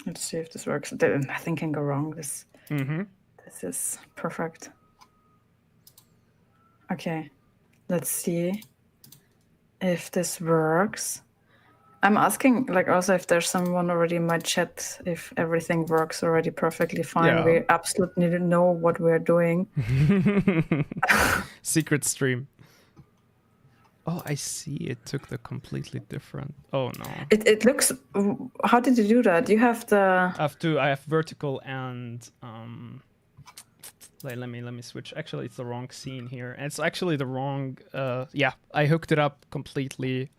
Let's see if this works. Nothing can go wrong. This is perfect. Okay, let's see if this works. I'm asking, like, also if there's someone already in my chat, if everything works already perfectly fine. Yeah. We absolutely don't know what we're doing. Secret stream. Oh, I see. It took the completely different. Oh no. It looks. How did you do that? You have the. I have vertical and let me switch. Actually, it's the wrong scene here. And it's actually the wrong. Yeah, I hooked it up completely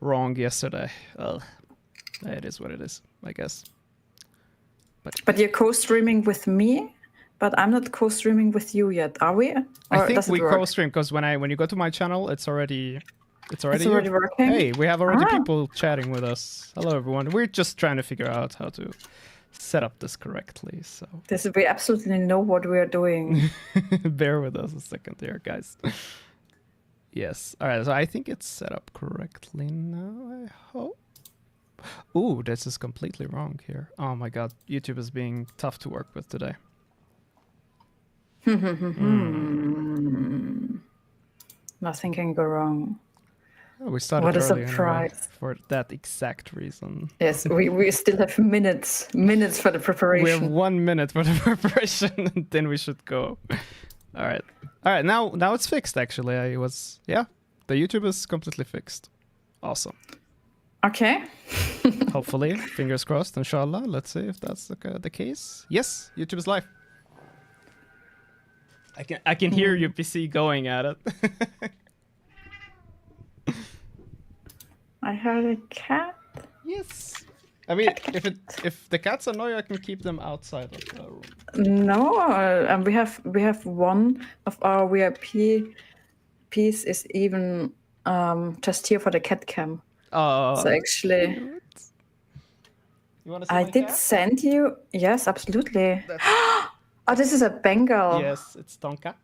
wrong yesterday. It is what it is, I guess. But you're co-streaming with me, but I'm not co-streaming with you yet, are we? Or I think does it we work? co-stream because when you go to my channel, it's already working. Hey, we have already people chatting with us. Hello, everyone. We're just trying to figure out how to set up this correctly. So we absolutely know what we are doing. Bear with us a second here, guys. Yes. All right. So I think it's set up correctly now. I hope. Ooh, this is completely wrong here. Oh my God, YouTube is being tough to work with today. Nothing can go wrong. Oh, we started what a early surprise. Anyway, for that exact reason. Yes, we still have minutes for the preparation. We have 1 minute for the preparation, and then we should go. All right. Now it's fixed. Actually, the YouTube is completely fixed. Awesome. Okay. Hopefully, fingers crossed. Inshallah. Let's see if that's the case. Yes, YouTube is live. I can hear your PC going at it. I heard a cat. Yes. I mean, if the cats annoy, I can keep them outside of the room. No, and we have one of our VIP piece is even just here for the cat cam. Oh. So actually, you want to see I my did cat? send you. Yes, absolutely. Oh, this is a Bengal. Yes, it's Tonka.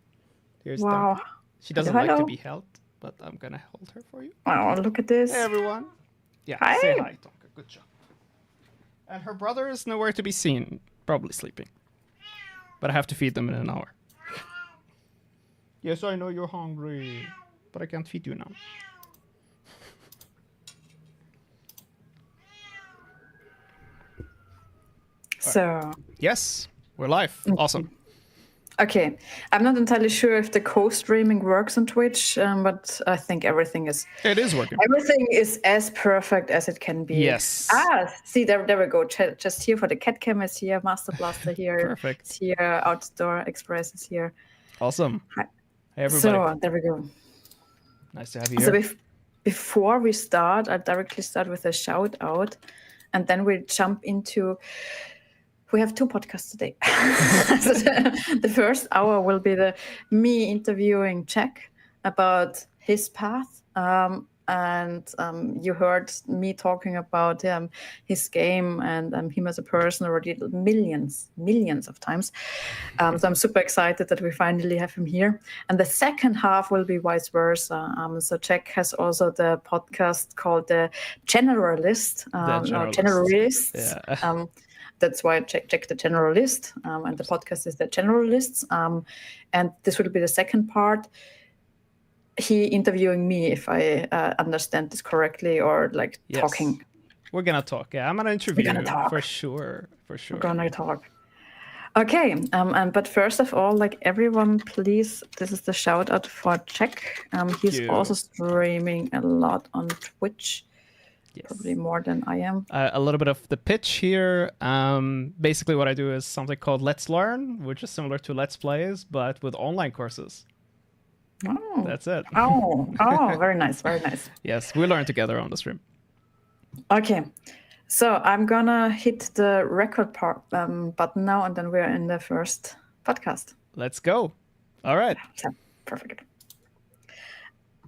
Here's wow. Tonka. She doesn't like to be held, but I'm gonna hold her for you. Oh, look at this. Hey, everyone. Yeah, hi. Say hi, Tonka. Good job. And her brother is nowhere to be seen, probably sleeping. But I have to feed them in an hour. Yes, I know you're hungry, but I can't feed you now. So. Right. Yes, we're live. Awesome. Okay, I'm not entirely sure if the co-streaming works on Twitch, but I think everything is. It is working. Everything is as perfect as it can be. Yes. See, there we go. Just here for the cat cam is here, Master Blaster here. Perfect. It's here, Outdoor Express is here. Awesome. Hi. Hey, everybody. So there we go. Nice to have you here. So before we start, I directly start with a shout out, and then we jump into. We have 2 podcasts today. So the first hour will be me interviewing Jack about his path. And you heard me talking about his game and him as a person already millions of times. So I'm super excited that we finally have him here. And the second half will be vice versa. So Jack has also the podcast called the Generalist. Generalists. Yeah. That's why I check the Generalist, and the podcast is the Generalists. And this will be the second part. He interviewing me, if I understand this correctly, or like talking. We're gonna talk. Yeah, I'm gonna interview you for sure. We're gonna talk. Okay, but first of all, like everyone, please, this is the shout out for Jack. He's also streaming a lot on Twitch. Yes. Probably more than I am. A little bit of the pitch here. Basically, what I do is something called Let's Learn, which is similar to Let's Plays, but with online courses. Oh, that's it. Oh, very nice, very nice. Yes, we learn together on the stream. Okay, so I'm gonna hit the record button now, and then we're in the first podcast. Let's go. All right. Perfect.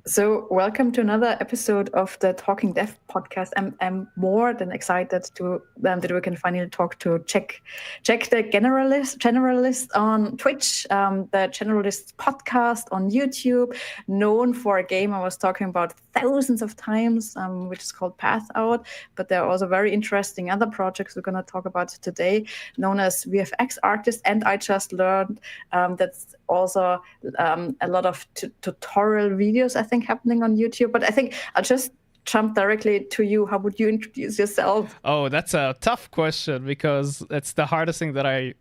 So welcome to another episode of the Talking Dev podcast. I'm more than excited to that we can finally talk to Jack the generalist on Twitch, the Generalists podcast on YouTube, known for a game I was talking about thousands of times, which is called Path Out. But there are also very interesting other projects we're going to talk about today, known as VFX Artist. And I just learned that's also a lot of tutorial videos, I think, happening on YouTube. But I think I'll just jump directly to you. How would you introduce yourself? Oh, that's a tough question, because it's the hardest thing that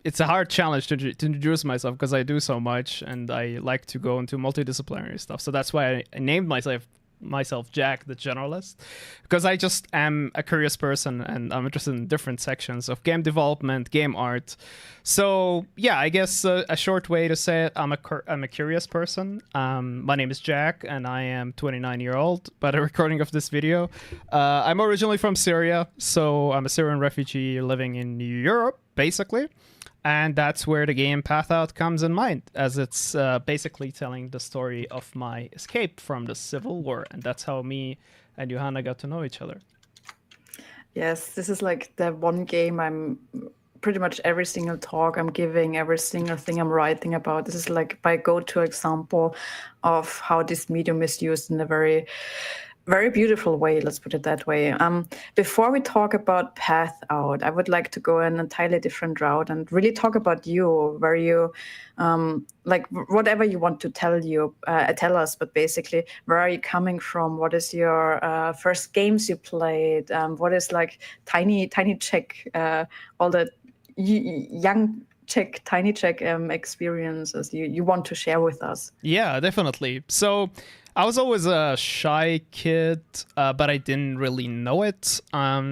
it's a hard challenge to introduce myself, because I do so much and I like to go into multidisciplinary stuff. So that's why I named myself Jack the Generalist, because I just am a curious person and I'm interested in different sections of game development, game art. So yeah, I guess a short way to say it, I'm a curious person. My name is Jack and I am 29 years old by the recording of this video. I'm originally from Syria, so I'm a Syrian refugee living in Europe, basically. And that's where the game Path Out comes in mind, as it's basically telling the story of my escape from the civil war. And that's how me and Johanna got to know each other. Yes, this is like the one game I'm pretty much every single talk I'm giving, every single thing I'm writing about. This is like my go-to example of how this medium is used in a very beautiful way, let's put it that way. Before we talk about Path Out, I would like to go in an entirely different route and really talk about you, where you, like whatever you want to tell us, but basically, where are you coming from? What is your first games you played? What is like Tiny Czech, all the young Czech, Tiny Czech experiences you want to share with us? Yeah, definitely. So I was always a shy kid, but I didn't really know it.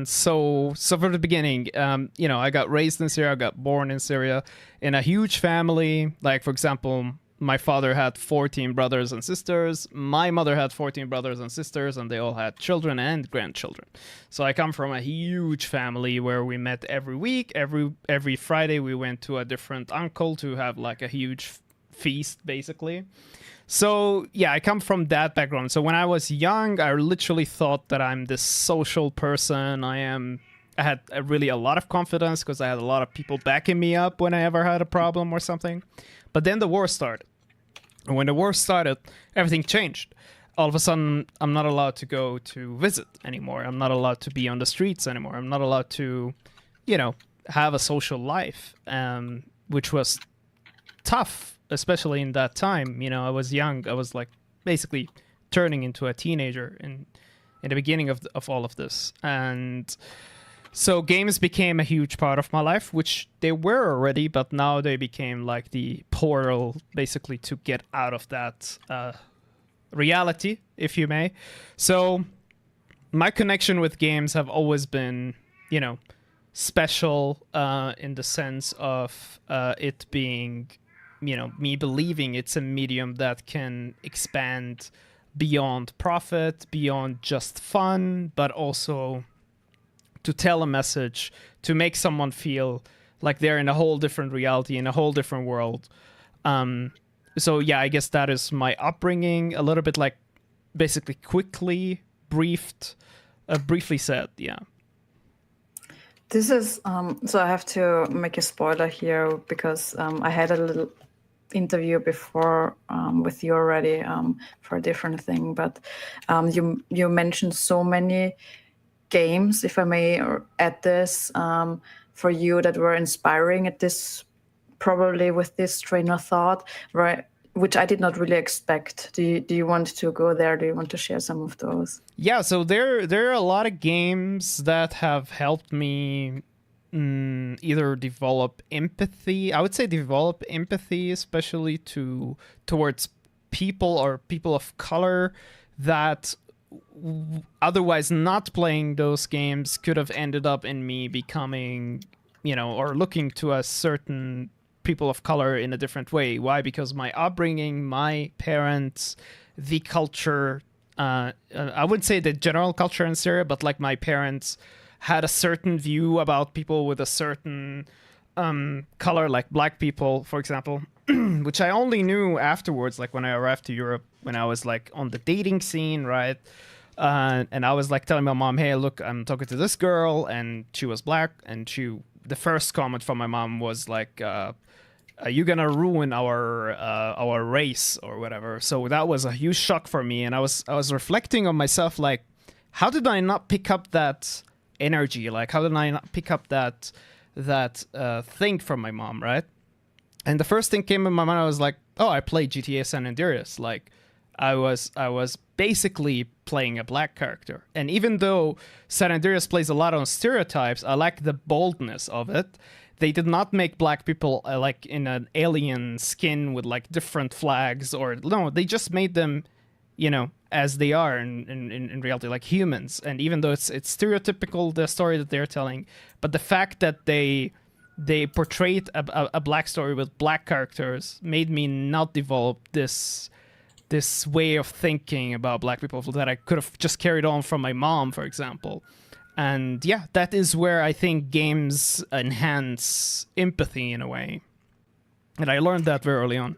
So from the beginning, I got raised in Syria, I got born in Syria, in a huge family. Like, for example, my father had 14 brothers and sisters. My mother had 14 brothers and sisters, and they all had children and grandchildren. So I come from a huge family where we met every week. Every Friday we went to a different uncle to have like a huge feast, basically. So yeah, I come from that background. So when I was young, I literally thought that I'm this social person. I had really a lot of confidence because I had a lot of people backing me up when I ever had a problem or something. But then the war started. And when the war started, everything changed. All of a sudden, I'm not allowed to go to visit anymore. I'm not allowed to be on the streets anymore. I'm not allowed to, have a social life, which was tough. Especially in that time, I was young. I was like basically turning into a teenager in the beginning of all of this. And so games became a huge part of my life, which they were already, but now they became like the portal basically to get out of that reality, if you may. So my connection with games have always been, special in the sense of it being me believing it's a medium that can expand beyond profit, beyond just fun, but also to tell a message, to make someone feel like they're in a whole different reality, in a whole different world. So yeah, I guess that is my upbringing, a little bit like basically briefly said, yeah. This is, so I have to make a spoiler here because I had a little interview before with you already for a different thing, but you mentioned so many games, if I may add this, for you that were inspiring at this, probably with this train of thought, right? Which I did not really expect. Do you want to go there? Do you want to share some of those? Yeah, so there are a lot of games that have helped me either develop empathy. I would say develop empathy, especially towards people or people of color that otherwise not playing those games could have ended up in me becoming, or looking to a certain people of color in a different way. Why? Because my upbringing, my parents, the culture, I wouldn't say the general culture in Syria, but like my parents had a certain view about people with a certain color, like black people, for example, which I only knew afterwards, like when I arrived to Europe, when I was like on the dating scene, right? And I was like telling my mom, hey, look, I'm talking to this girl, and she was black, and the first comment from my mom was like, you're gonna ruin our race or whatever. So that was a huge shock for me, and I was reflecting on myself, like, how did I not pick up that energy? Like, how did I not pick up that thing from my mom, right? And the first thing came in my mind, I was like, oh, I played GTA San Andreas. Like, I was basically playing a black character. And even though San Andreas plays a lot on stereotypes, I like the boldness of it. They did not make black people like in an alien skin with like different flags, or no, they just made them, you know, as they are in reality, like humans. And even though it's stereotypical, the story that they're telling, but the fact that they portrayed a black story with black characters made me not develop this way of thinking about black people that I could have just carried on from my mom, for example. And yeah, that is where I think games enhance empathy in a way. And I learned that very early on.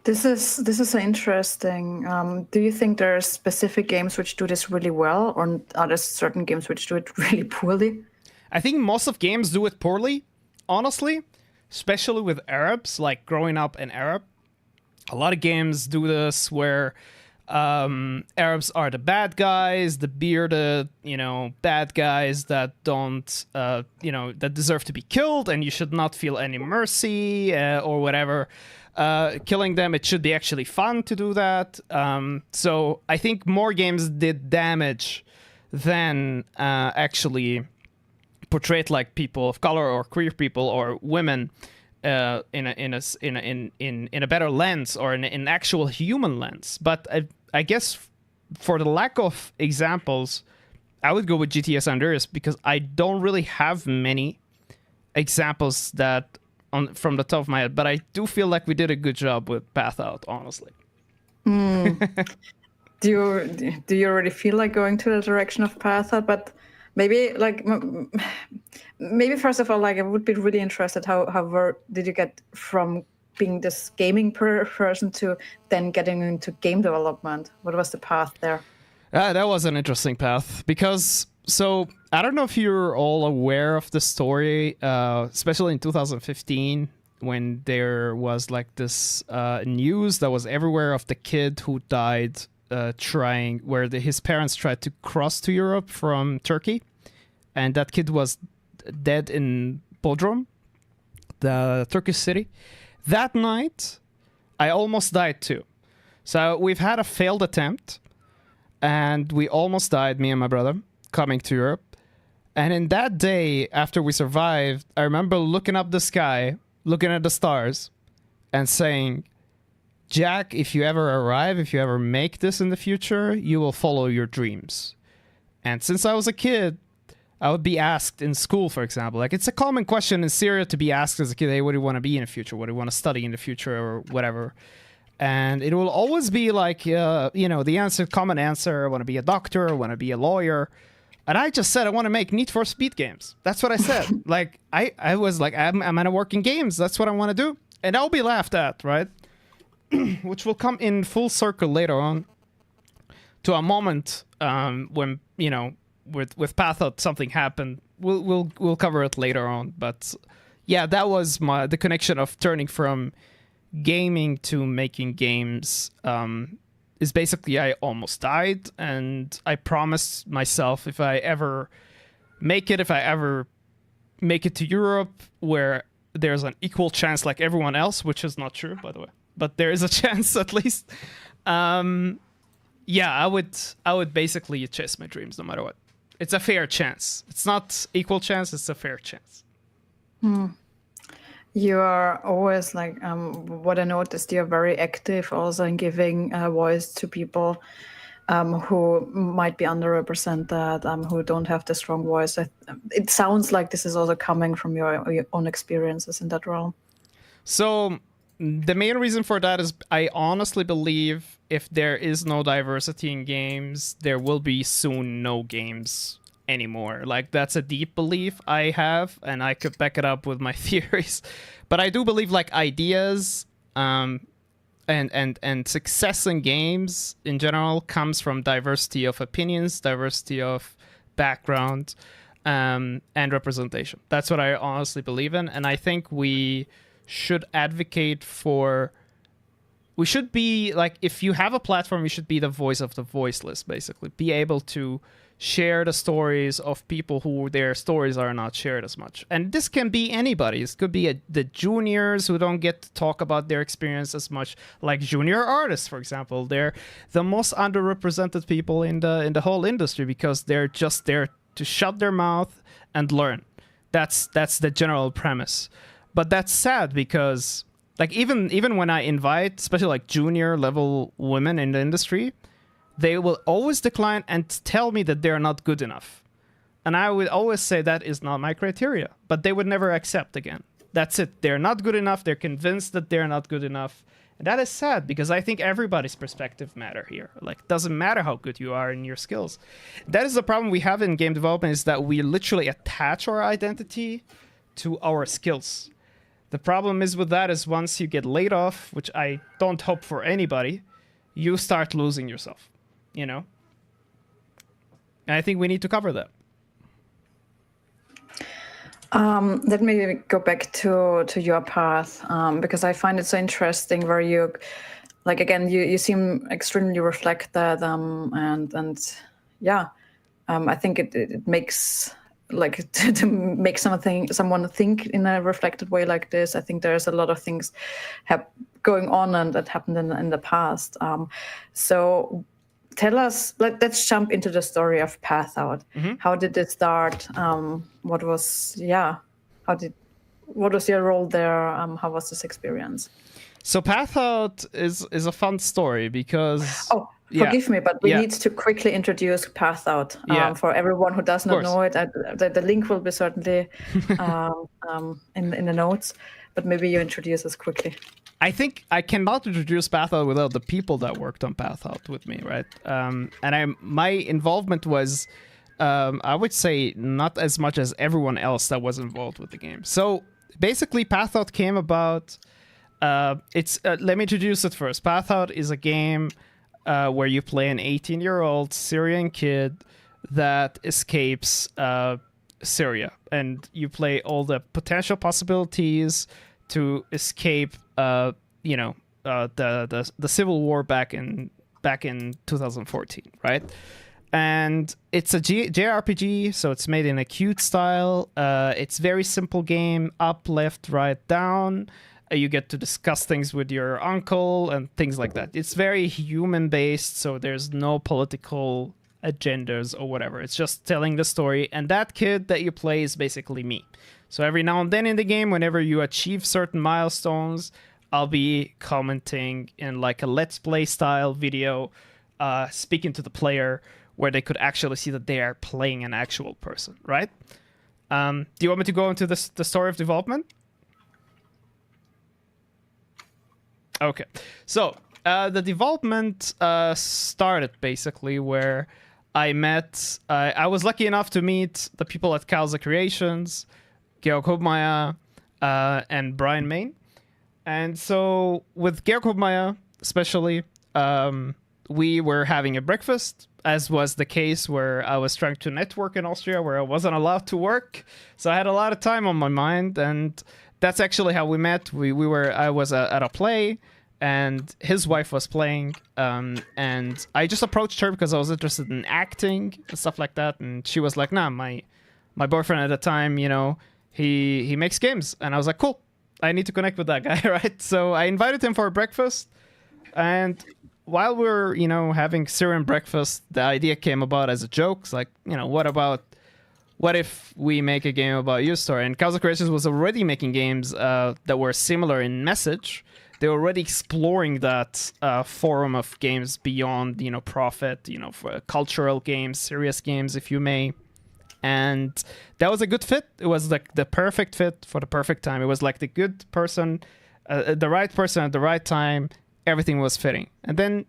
This is interesting. Do you think there are specific games which do this really well, or are there certain games which do it really poorly? I think most of games do it poorly, honestly, especially with Arabs, like growing up an Arab. A lot of games do this where Arabs are the bad guys, the bearded, you know, bad guys that don't, that deserve to be killed, and you should not feel any mercy or whatever. Killing them, it should be actually fun to do that. So I think more games did damage than actually portrayed like people of color or queer people or women in a better lens, or in an actual human lens. But I guess for the lack of examples, I would go with GTA San Andreas, because I don't really have many examples that from the top of my head. But I do feel like we did a good job with Path Out, honestly. Do you already feel like going to the direction of Path Out? But maybe first of all, like, I would be really interested how did you get from being this gaming person to then getting into game development? What was the path there? That was an interesting path, because so I don't know if you're all aware of the story, especially in 2015, when there was like this news that was everywhere of the kid who died his parents tried to cross to Europe from Turkey, and that kid was dead in Bodrum, the Turkish city. That night, I almost died too. So we've had a failed attempt, and we almost died, me and my brother, coming to Europe. And in that day, after we survived, I remember looking up the sky, looking at the stars, and saying, Jack, if you ever arrive, if you ever make this in the future, you will follow your dreams. And since I was a kid, I would be asked in school, for example, like, it's a common question in Syria to be asked as a kid, hey, what do you want to be in the future? What do you want to study in the future, or whatever? And it will always be like, the common answer, I want to be a doctor, I want to be a lawyer. And I just said, I want to make Need for Speed games. That's what I said. Like, I was like, I'm going to work in games. That's what I want to do. And I'll be laughed at, right? Which will come in full circle later on to a moment when, with Path Out, something happened. We'll cover it later on. But yeah, that was the connection of turning from gaming to making games. Is basically, I almost died, and I promised myself, if I ever make it to Europe, where there's an equal chance like everyone else, which is not true, by the way, but there is a chance at least. I would basically chase my dreams no matter what. It's a fair chance. It's not equal chance, it's a fair chance. You are always like, what I noticed, you're very active also in giving a voice to people who might be underrepresented, who don't have the strong voice. It sounds like this is also coming from your own experiences in that realm. So the main reason for that is I honestly believe if there is no diversity in games, there will be soon no games anymore. Like, that's a deep belief I have, and I could back it up with my theories. But I do believe like ideas and success in games in general comes from diversity of opinions, diversity of background, and representation. That's what I honestly believe in, and I think we should advocate for. We should be like, if you have a platform, you should be the voice of the voiceless, basically. Be able to share the stories of people who their stories are not shared as much. And this can be anybody. This could be the juniors who don't get to talk about their experience as much, like junior artists, for example. They're the most underrepresented people in the whole industry because they're just there to shut their mouth and learn. That's the general premise. But that's sad because like even when I invite, especially like junior level women in the industry, they will always decline and tell me that they're not good enough. And I would always say that is not my criteria, but they would never accept again. That's it. They're not good enough. They're convinced that they're not good enough. And that is sad because I think everybody's perspective matter here. Like, it doesn't matter how good you are in your skills. That is the problem we have in game development, is that we literally attach our identity to our skills. The problem is with that is once you get laid off, which I don't hope for anybody, you start losing yourself, you know? And I think we need to cover that. Let me go back to your path, because I find it so interesting where you, like, again, you seem extremely reflected, and yeah, I think it makes, like, to make someone think in a reflected way like this. I think there's a lot of things going on and that happened in the past. So tell us, let's jump into the story of Path Out. Mm-hmm. How did it start? What was your role there? How was this experience? So Path Out is a fun story because... Oh, forgive me, but we need to quickly introduce Path Out for everyone who does not know it. The link will be certainly in the notes, but maybe you introduce us quickly. I think I cannot introduce Path Out without the people that worked on Path Out with me, right? And my involvement was, I would say, not as much as everyone else that was involved with the game. So basically, Path Out came about. Let me introduce it first. Path Out is a game where you play an 18-year-old Syrian kid that escapes Syria, and you play all the potential possibilities to escape, the civil war back in 2014, right? And it's a JRPG, so it's made in a cute style. It's very simple game, up, left, right, down. You get to discuss things with your uncle and things like that. It's very human-based, so there's no political agendas or whatever. It's just telling the story, and that kid that you play is basically me. So every now and then in the game, whenever you achieve certain milestones, I'll be commenting in like a Let's Play style video, speaking to the player, where they could actually see that they are playing an actual person, right? Do you want me to go into the story of development? Okay, so the development started basically where I was lucky enough to meet the people at Kalza Creations, Georg Hubmeier, and Brian Main. And so with Georg Hubmeier especially, we were having a breakfast, as was the case where I was trying to network in Austria, where I wasn't allowed to work. So I had a lot of time on my mind, and that's actually how we met. I was at a play, and his wife was playing, and I just approached her because I was interested in acting and stuff like that, and she was like, "Nah, my boyfriend at the time, he makes games," and I was like, "Cool, I need to connect with that guy," right? So I invited him for a breakfast, and while we were, having Syrian breakfast, the idea came about as a joke. It's like, what if we make a game about your story? And Kalza Creations was already making games that were similar in message. They were already exploring that forum of games beyond, profit, for cultural games, serious games, if you may. And that was a good fit. It was like the perfect fit for the perfect time. It was like the good person, the right person at the right time. Everything was fitting. And then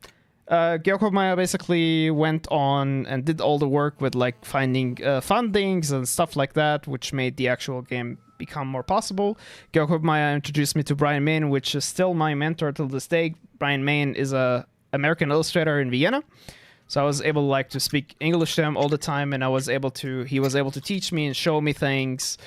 Georg Hubmeier basically went on and did all the work with like finding fundings and stuff like that, which made the actual game become more possible. Georg Hubmeier introduced me to Brian Main, which is still my mentor till this day. Brian Main is a American illustrator in Vienna. So I was able to speak English to him all the time, and he was able to teach me and show me things.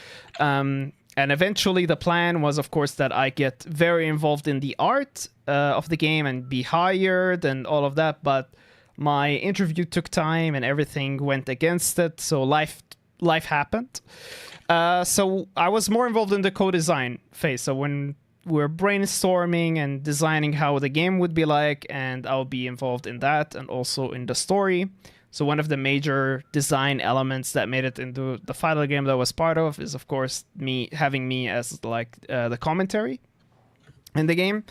And eventually the plan was, of course, that I get very involved in the art of the game and be hired and all of that. But my interview took time and everything went against it. So life happened. So I was more involved in the co-design phase. So when we're brainstorming and designing how the game would be like, and I'll be involved in that and also in the story. So one of the major design elements that made it into the final game that I was part of is, of course, having me as like the commentary in the game.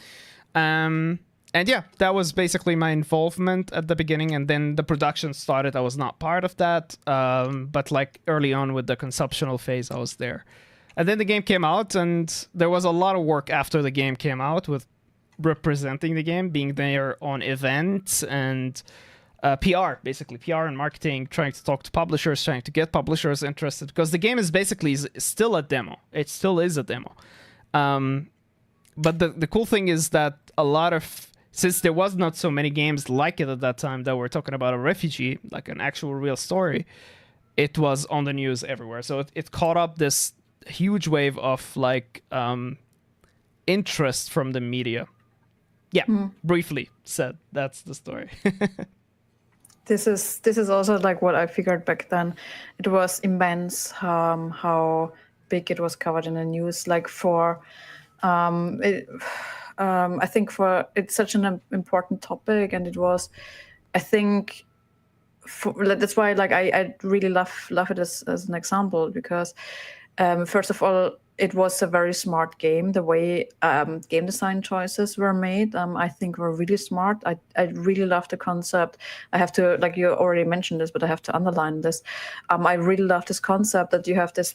And yeah, that was basically my involvement at the beginning, and then the production started. I was not part of that, but like early on with the conceptual phase, I was there. And then the game came out, and there was a lot of work after the game came out with representing the game, being there on events and PR, basically PR and marketing, trying to talk to publishers, trying to get publishers interested, because the game is basically still a demo. It still is a demo. But the cool thing is that since there was not so many games like it at that time that were talking about a refugee, like an actual real story, it was on the news everywhere. So it caught up this huge wave of like interest from the media. Yeah, briefly said, that's the story. This is also like what I figured back then. It was immense how big it was covered in the news. Like I think it's such an important topic, and it was, I think, that's why like I really love it as an example, because first of all, it was a very smart game. The way game design choices were made, I think were really smart. I really love the concept. I have to, like you already mentioned this, but I have to underline this. I really love this concept that you have this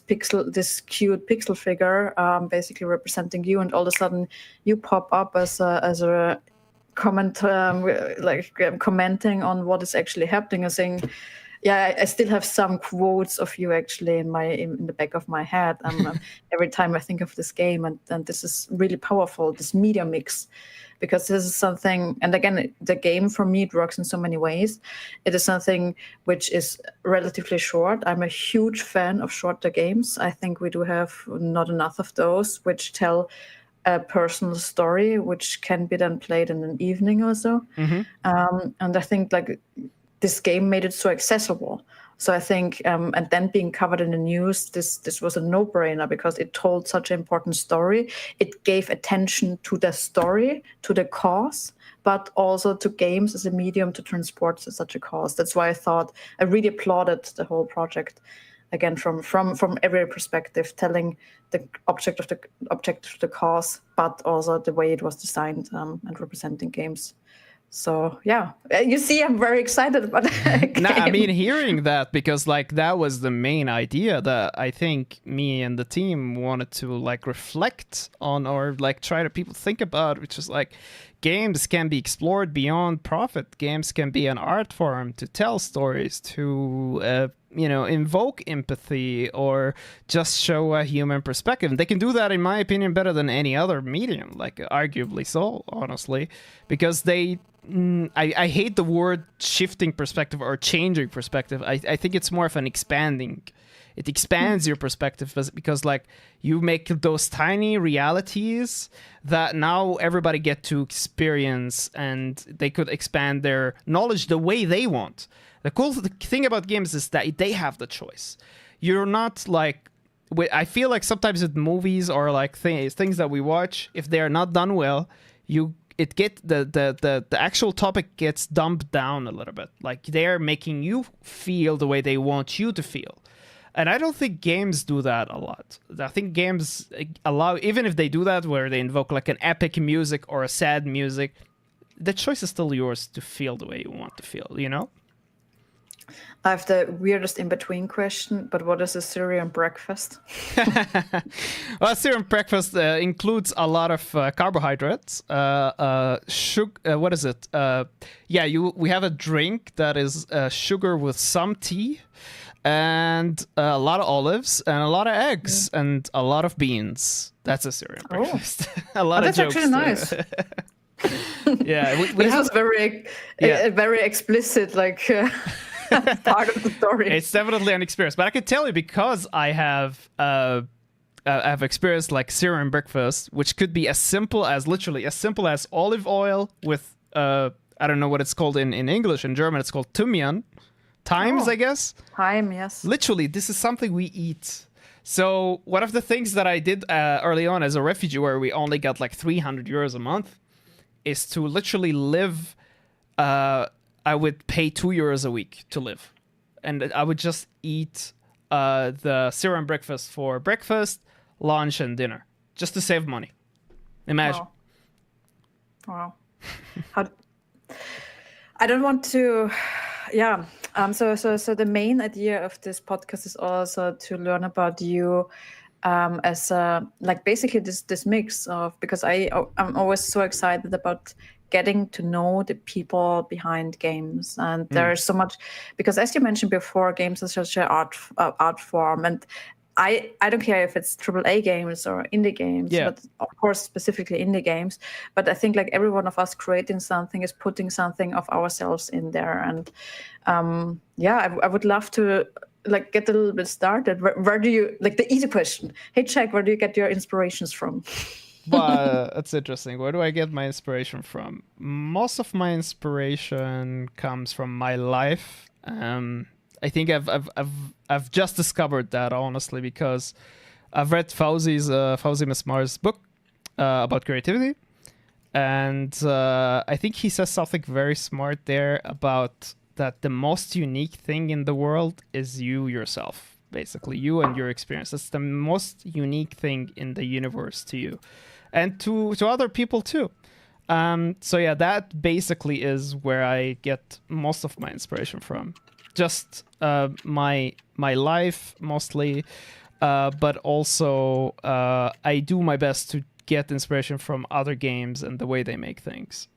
cute pixel figure, basically representing you, and all of a sudden you pop up as a comment, commenting on what is actually happening and saying, yeah, I still have some quotes of you actually in the back of my head every time I think of this game, and this is really powerful, this media mix, because this is something, and again, the game for me, it works in so many ways. It is something which is relatively short. I'm a huge fan of shorter games. I think we do have not enough of those which tell a personal story, which can be then played in an evening or so. And I think like this game made it so accessible. So I think, and then being covered in the news, this was a no-brainer because it told such an important story. It gave attention to the story, to the cause, but also to games as a medium to transport to such a cause. That's why I really applauded the whole project, again, from every perspective, telling the object of the cause, but also the way it was designed and representing games. So yeah, you see, I'm very excited about that. No, I mean, hearing that, because like that was the main idea that I think me and the team wanted to like reflect on, or like try to people think about, which is like games can be explored beyond profit. Games can be an art form to tell stories, to invoke empathy, or just show a human perspective. They can do that, in my opinion, better than any other medium, like arguably so, honestly, because I hate the word shifting perspective or changing perspective. I think it's more of an expanding. It expands your perspective because like you make those tiny realities that now everybody get to experience, and they could expand their knowledge the way they want. The cool thing about games is that they have the choice. You're not like, I feel like sometimes with movies or like things that we watch, if they are not done well, the actual topic gets dumbed down a little bit. Like they're making you feel the way they want you to feel. And I don't think games do that a lot. I think games allow, even if they do that where they invoke like an epic music or a sad music, the choice is still yours to feel the way you want to feel, you know? I have the weirdest in-between question, but what is a Syrian breakfast? Well, Syrian breakfast includes a lot of carbohydrates. Sugar, what is it? We have a drink that is sugar with some tea, and a lot of olives, and a lot of eggs, and a lot, of beans. That's a Syrian breakfast. A lot of jokes. That's actually nice. Yeah, this was very explicit, like part of the story. It's definitely an experience, but I can tell you because I have I've experienced like cereal and breakfast, which could be as simple as olive oil with I don't know what it's called in English. In German, it's called thymian. Thymes, I guess. Thyme, yes. Literally, this is something we eat. So one of the things that I did early on as a refugee, where we only got like 300 euros a month, is to literally live. I would pay 2 euros a week to live, and I would just eat the cereal and breakfast for breakfast, lunch, and dinner, just to save money. Imagine. Wow. I don't want to. Yeah. So the main idea of this podcast is also to learn about you as like basically this mix of, because I'm always so excited about getting to know the people behind games, and there's so much, because as you mentioned before, games are such an art form, and I don't care if it's AAA games or indie games, but of course specifically indie games. But I think like every one of us creating something is putting something of ourselves in there, and I would love to like get a little bit started. Where do you, like, the easy question? Hey, Jack, where do you get your inspirations from? Well, that's interesting. Where do I get my inspiration from? Most of my inspiration comes from my life. I think I've just discovered that, honestly, because I've read Fauzi Mismar's book about creativity, and I think he says something very smart there about that the most unique thing in the world is you yourself, basically you and your experience. That's the most unique thing in the universe to you, and to other people too. So yeah, that basically is where I get most of my inspiration from. Just my life mostly, but also I do my best to get inspiration from other games and the way they make things.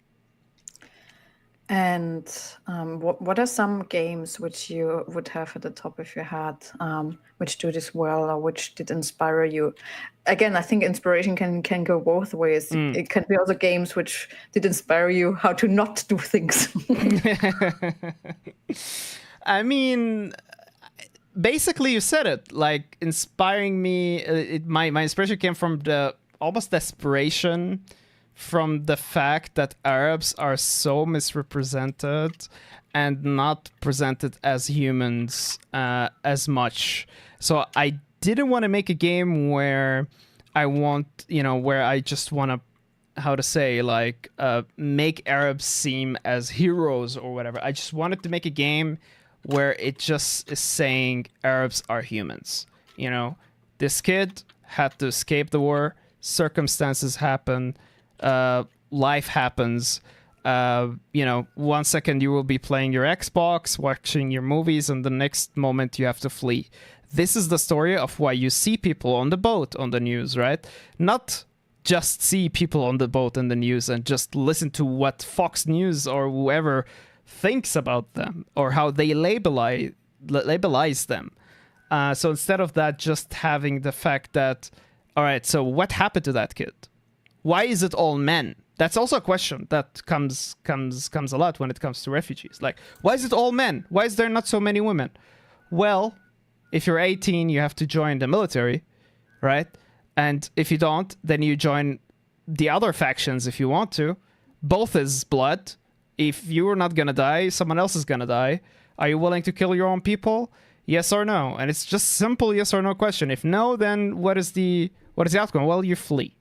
And what are some games which you would have at the top of your head, which do this well, or which did inspire you? Again, I think inspiration can go both ways. It can be also games which did inspire you how to not do things. I mean, basically you said it. Like, inspiring me, my inspiration came from the almost desperation from the fact that Arabs are so misrepresented and not presented as humans as much. So I didn't want to make a game where where I just want to, how to say, like, make Arabs seem as heroes or whatever. I just wanted to make a game where it just is saying Arabs are humans. You know, this kid had to escape the war, circumstances happen, life happens. 1 second you will be playing your Xbox, watching your movies, and the next moment you have to flee. This is the story of why you see people on the boat on the news, right? Not just see people on the boat in the news and just listen to what Fox News or whoever thinks about them or how they labelize them. So instead of that, just having the fact that, all right, so what happened to that kid? Why is it all men? That's also a question that comes a lot when it comes to refugees. Like, why is it all men? Why is there not so many women? Well, if you're 18, you have to join the military, right? And if you don't, then you join the other factions if you want to. Both is blood. If you're not gonna die, someone else is gonna die. Are you willing to kill your own people? Yes or no? And it's just simple yes or no question. If no, then what is the outcome? Well, you flee.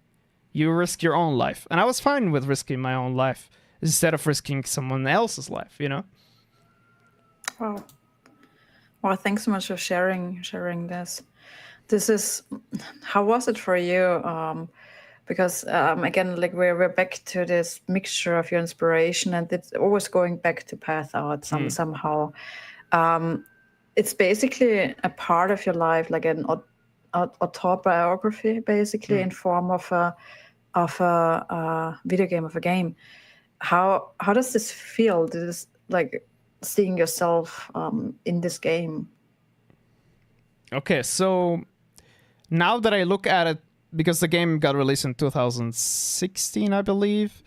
You risk your own life. And I was fine with risking my own life instead of risking someone else's life, you know? Wow. Well, thanks so much for sharing this. This is, how was it for you? Because again, like we're back to this mixture of your inspiration, and it's always going back to Path Out somehow. It's basically a part of your life, like an autobiography, basically in form of a video game, of a game. How does this feel? This, like, seeing yourself in this game? Okay, so now that I look at it, because the game got released in 2016, I believe.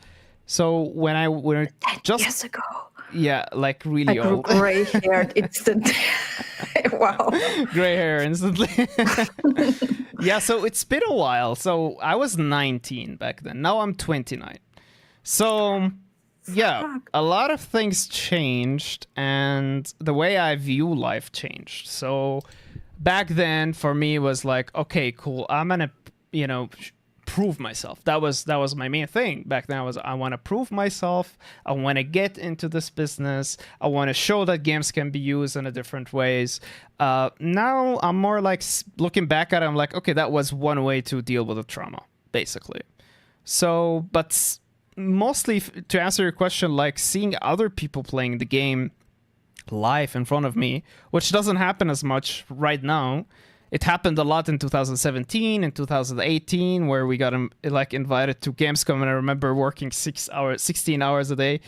So when 10 years ago. Yeah, like I really grew old. gray-haired instantly. Wow. Gray hair instantly. Yeah, so it's been a while. So I was 19 back then. Now I'm 29. So yeah, Fuck. a lot of things changed and the way I view life changed. So back then for me it was like, okay, cool. I'm going to, prove myself. That was my main thing back then. I want to prove myself. I want to get into this business. I want to show that games can be used in a different ways. Now I'm more like looking back at it, I'm like, okay, that was one way to deal with the trauma, basically. So, but mostly to answer your question, like seeing other people playing the game live in front of me, which doesn't happen as much right now. It happened a lot in 2017 and 2018, where we got invited to Gamescom, and I remember working 16 hours a day,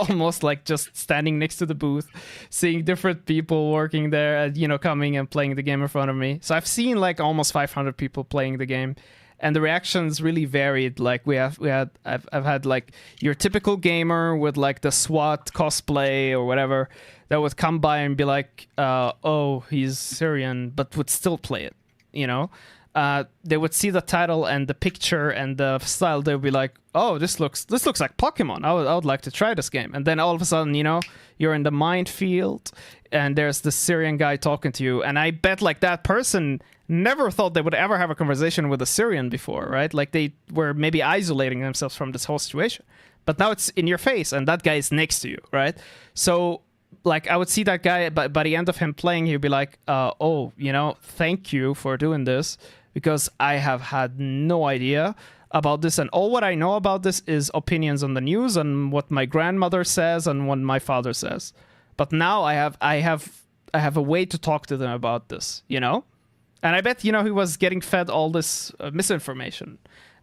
almost like just standing next to the booth, seeing different people working there, coming and playing the game in front of me. So I've seen like almost 500 people playing the game, and the reactions really varied. Like I've had like your typical gamer with like the SWAT cosplay or whatever that would come by and be like, oh, he's Syrian, but would still play it, They would see the title and the picture and the style. They would be like, oh, this looks like Pokemon. I would like to try this game. And then all of a sudden, you're in the minefield and there's this Syrian guy talking to you. And I bet like that person never thought they would ever have a conversation with a Syrian before, right? Like they were maybe isolating themselves from this whole situation. But now it's in your face and that guy is next to you, right? So like I would see that guy, but by the end of him playing, he'd be like, oh, thank you for doing this, because I have had no idea about this. And all what I know about this is opinions on the news and what my grandmother says and what my father says. But now I have a way to talk to them about this, And I bet, he was getting fed all this misinformation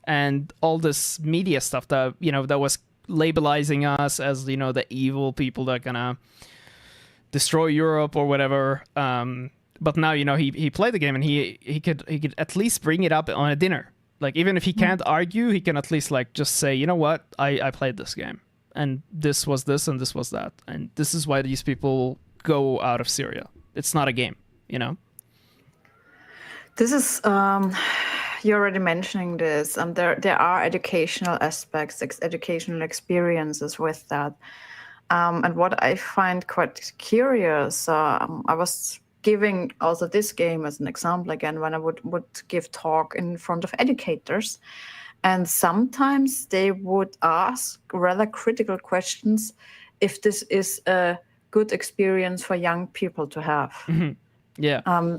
and all this media stuff that, that was labelizing us as, the evil people that are gonna destroy Europe or whatever. But now, he played the game and he could at least bring it up on a dinner. Like, even if he can't argue, he can at least like just say, you know what, I played this game and this was this and this was that. And this is why these people go out of Syria. It's not a game, This is, you're already mentioning this. There are educational aspects, educational experiences with that. And what I find quite curious, I was giving also this game as an example again, when I would give talk in front of educators. And sometimes they would ask rather critical questions if this is a good experience for young people to have. Mm-hmm. Yeah.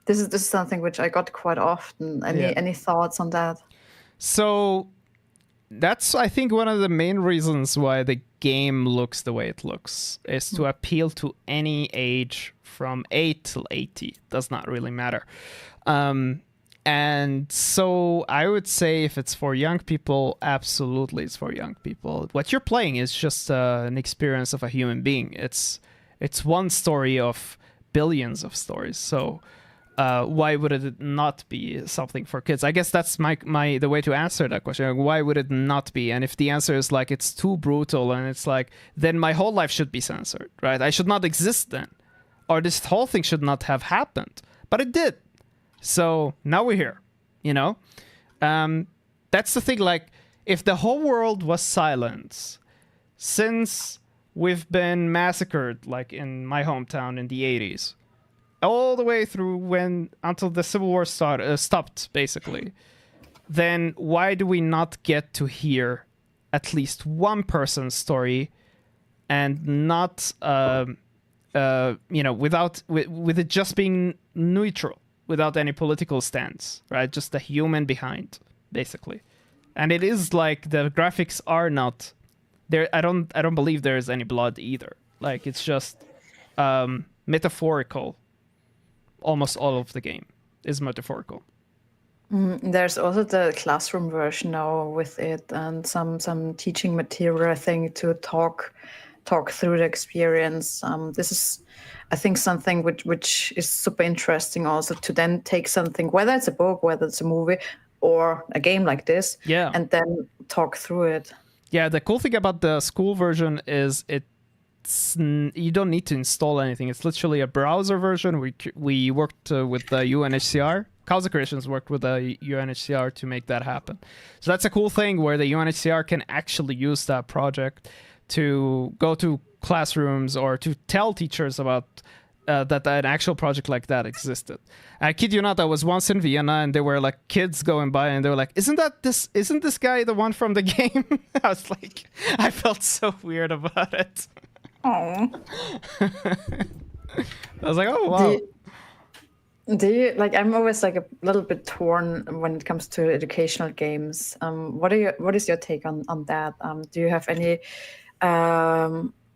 This is something which I got quite often. Any thoughts on that? So that's, I think, one of the main reasons why the game looks the way it looks, is to appeal to any age from 8 till 80. Does not really matter. And so I would say if it's for young people, absolutely it's for young people. What you're playing is just an experience of a human being. It's one story of billions of stories. So why would it not be something for kids? I guess that's the way to answer that question. Why would it not be? And if the answer is like it's too brutal and it's like, then my whole life should be censored, right? I should not exist then, or this whole thing should not have happened, but it did. So now we're here, That's the thing. Like, if the whole world was silent since we've been massacred, like in my hometown in the 80s, all the way through until the Civil War stopped, basically, then why do we not get to hear at least one person's story and not, with it just being neutral, without any political stance, right? Just the human behind, basically. And it is like the graphics are not there. I don't believe there is any blood either. Like, it's just metaphorical. Almost all of the game is metaphorical. There's also the classroom version now with it, and some teaching material, I think, to talk through the experience. This is, I think, something which is super interesting also, to then take something, whether it's a book, whether it's a movie or a game like this, and then talk through it. Yeah, the cool thing about the school version is it you don't need to install anything. It's literally a browser version. We worked with the UNHCR. Causa Creations worked with the UNHCR to make that happen. So that's a cool thing where the UNHCR can actually use that project to go to classrooms or to tell teachers about that an actual project like that existed. I kid you not, I was once in Vienna and there were like kids going by and they were like, isn't this guy the one from the game? I was like, I felt so weird about it. Oh. I was like, oh wow. Do you like? I'm always like a little bit torn when it comes to educational games. What is your take on that? Do you have any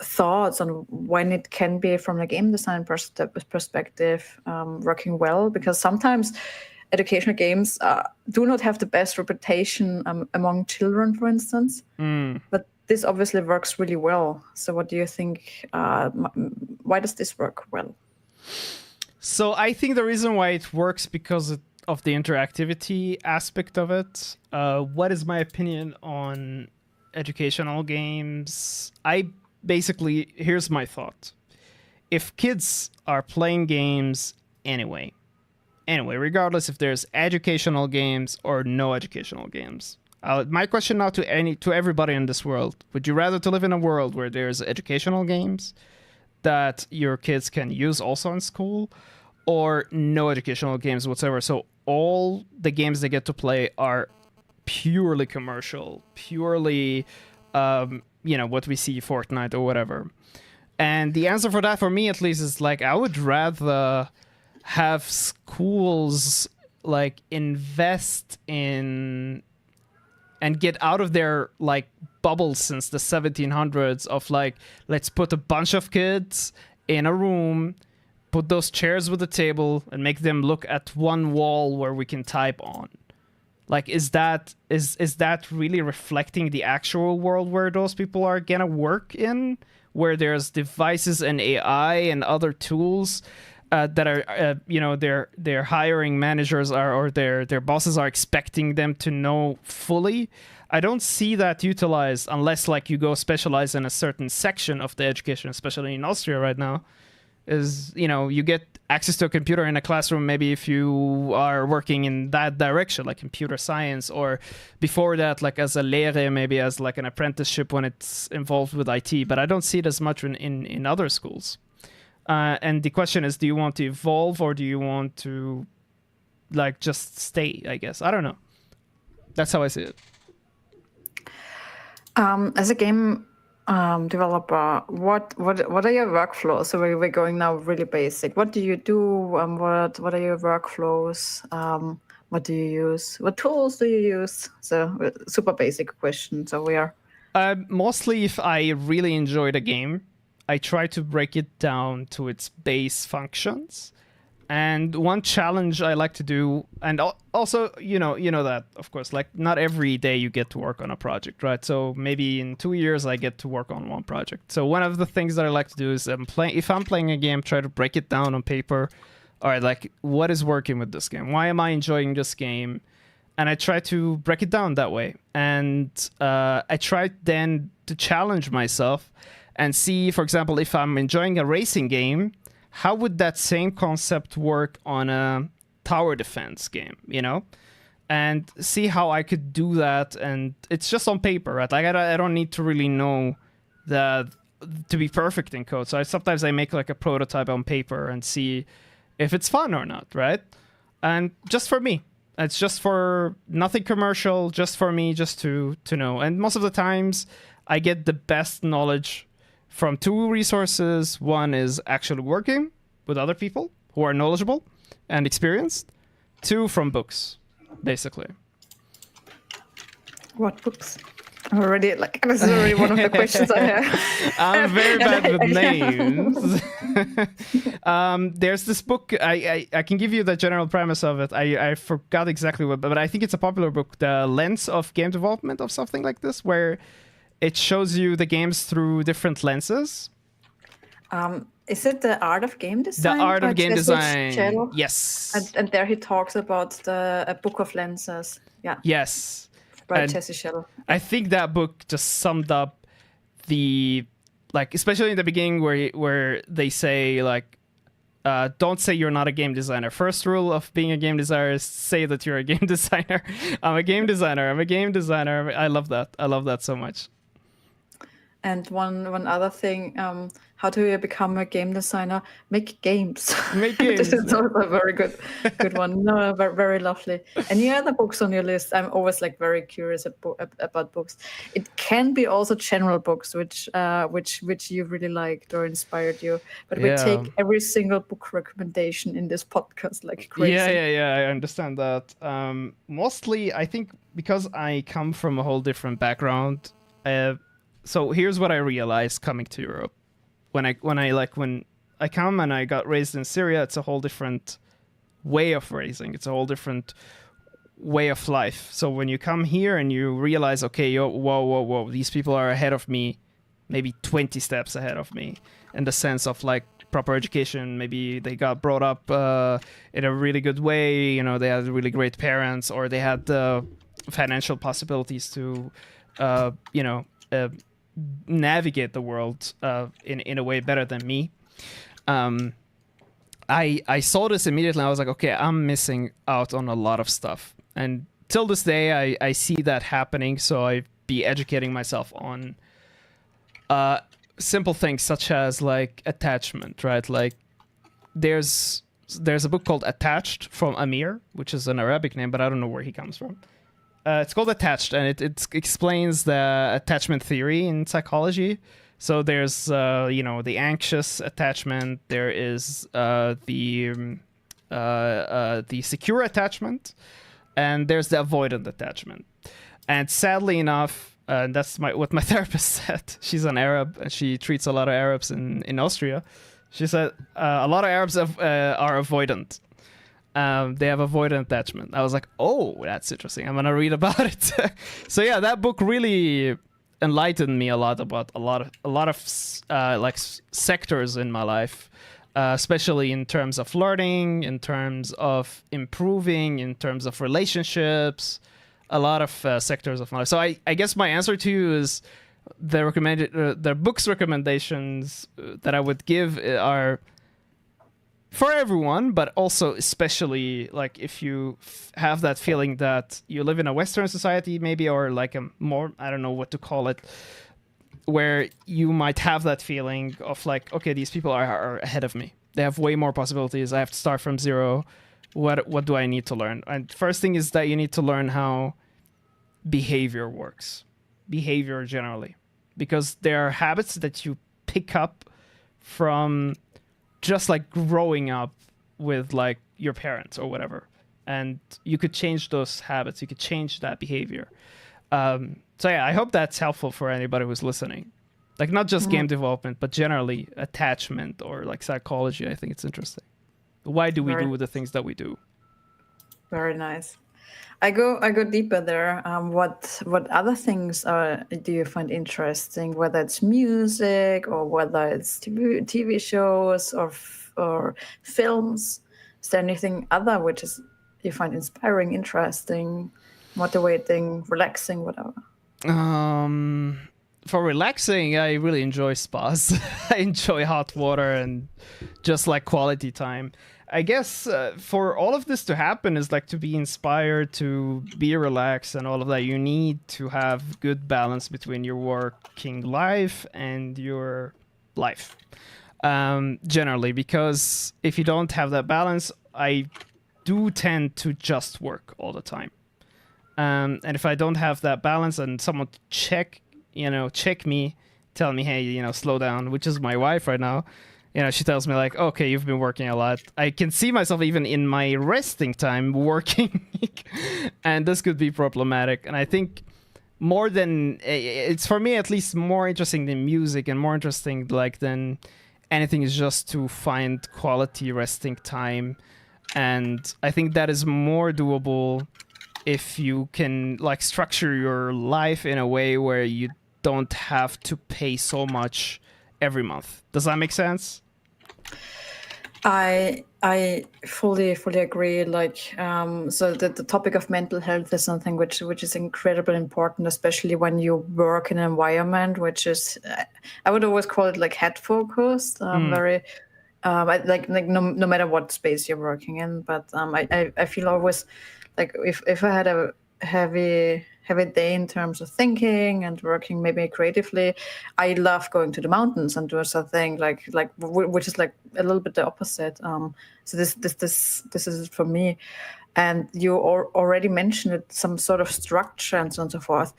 thoughts on when it can be, from a game design perspective, working well? Because sometimes educational games do not have the best reputation among children, for instance. But this obviously works really well. So what do you think? Why does this work well? So I think the reason why it works because of the interactivity aspect of it. What is my opinion on educational games? Here's my thought. If kids are playing games anyway, regardless if there's educational games or no educational games, my question now to everybody in this world: would you rather to live in a world where there's educational games that your kids can use also in school, or no educational games whatsoever? So all the games they get to play are purely commercial, purely, what we see Fortnite or whatever. And the answer for that, for me at least, is like, I would rather have schools like invest in and get out of their like bubble since the 1700s of like, let's put a bunch of kids in a room, put those chairs with a table, and make them look at one wall where we can type on. Like, is that really reflecting the actual world where those people are gonna work in, where there's devices and AI and other tools that are, their hiring managers or their bosses are expecting them to know fully? I don't see that utilized unless like you go specialize in a certain section of the education, especially in Austria right now. Is, you get access to a computer in a classroom maybe if you are working in that direction, like computer science, or before that, like as a Lehre, maybe as like an apprenticeship when it's involved with IT. But I don't see it as much in other schools. And the question is, do you want to evolve or do you want to like just stay, I guess? I don't know. That's how I see it. As a game developer, what are your workflows? So we're going now really basic. What do you do? What are your workflows? What do you use? What tools do you use? So super basic question. So we are mostly, if I really enjoyed a game, I try to break it down to its base functions. And one challenge I like to do, and also, you know that, of course, like not every day you get to work on a project, right? So maybe in 2 years I get to work on one project. So one of the things that I like to do is if I'm playing a game, try to break it down on paper. All right, like what is working with this game? Why am I enjoying this game? And I try to break it down that way. And I try then to challenge myself and see, for example, if I'm enjoying a racing game, how would that same concept work on a tower defense game, and see how I could do that. And it's just on paper, right? Like I don't need to really know to be perfect in code. So sometimes I make like a prototype on paper and see if it's fun or not, right? And just for me, it's just for nothing commercial, just for me, just to know. And most of the times I get the best knowledge from two resources. One is actually working with other people who are knowledgeable and experienced. Two, from books, basically. What books? I'm already this is already one of the questions I have. I'm very bad with names. There's this book. I can give you the general premise of it. I forgot exactly what, but I think it's a popular book, The Lens of Game Development, or something like this, where it shows you the games through different lenses. Is it The Art of Game Design? The Art of Game Design. Channel? Yes. And there he talks about a book of lenses. Yeah. Yes. By Jesse Shell. I think that book just summed up the like especially in the beginning where they say like, don't say you're not a game designer. First rule of being a game designer is say that you're a game designer. I'm a game designer. I'm a game designer. I love that. I love that so much. And one other thing, how do you become a game designer? Make games. Make games. This is also a very good one. No, very, very lovely. Any other books on your list? I'm always like very curious about books. It can be also general books, which you really liked or inspired you. But we take every single book recommendation in this podcast like crazy. Yeah. I understand that. Mostly, I think because I come from a whole different background. So here's what I realized coming to Europe. When I come and I got raised in Syria, it's a whole different way of raising. It's a whole different way of life. So when you come here and you realize, okay, whoa, these people are ahead of me, maybe 20 steps ahead of me, in the sense of like proper education. Maybe they got brought up in a really good way. You know, they had really great parents, or they had the financial possibilities to, navigate the world in a way better than me. I saw this immediately and I was like, okay, I'm missing out on a lot of stuff. And till this day, I see that happening. So I be educating myself on simple things such as like attachment, right? Like there's a book called Attached from Amir, which is an Arabic name, but I don't know where he comes from. It's called Attached, and it explains the attachment theory in psychology. So there's, the anxious attachment. There is the secure attachment, and there's the avoidant attachment. And sadly enough, that's what my therapist said. She's an Arab, and she treats a lot of Arabs in Austria. She said a lot of Arabs are avoidant. They have avoidant attachment. I was like, oh, that's interesting. I'm gonna read about it. So yeah, that book really enlightened me a lot about a lot of sectors in my life, especially in terms of learning, in terms of improving, in terms of relationships, a lot of sectors of my life. So I guess my answer to you is the books recommendations that I would give are for everyone, but also especially like if you have that feeling that you live in a Western society maybe, or like a more, I don't know what to call it, where you might have that feeling of like, okay, these people are ahead of me. They have way more possibilities. I have to start from zero. What do I need to learn? And first thing is that you need to learn how behavior works. Behavior generally. Because there are habits that you pick up from just like growing up with like your parents or whatever, and you could change those habits, you could change that behavior. So yeah, I hope that's helpful for anybody who's listening, like not just game development, but generally attachment or like psychology. I think it's interesting. Why do we do the things that we do? Very nice. I go deeper there. What other things do you find interesting? Whether it's music or whether it's TV shows or films. Is there anything other which is you find inspiring, interesting, motivating, relaxing, whatever? For relaxing, I really enjoy spas. I enjoy hot water and just like quality time. I guess for all of this to happen is like to be inspired, to be relaxed and all of that, you need to have good balance between your working life and your life. Generally, because if you don't have that balance, I do tend to just work all the time. And if I don't have that balance and someone check me, tell me, hey, slow down, which is my wife right now. She tells me like, okay, you've been working a lot. I can see myself even in my resting time working, and this could be problematic. And I think it's for me at least more interesting than music and more interesting like than anything is just to find quality resting time. And I think that is more doable if you can like structure your life in a way where you don't have to pay so much every month. Does that make sense? I fully agree. Like, so the topic of mental health is something which is incredibly important, especially when you work in an environment which is, I would always call it like head focused, very, like no matter what space you're working in. But I feel always like if I had a heavy day in terms of thinking and working maybe creatively, I love going to the mountains and doing something which is like a little bit the opposite. So this is it for me. And you already mentioned it, some sort of structure and so on and so forth.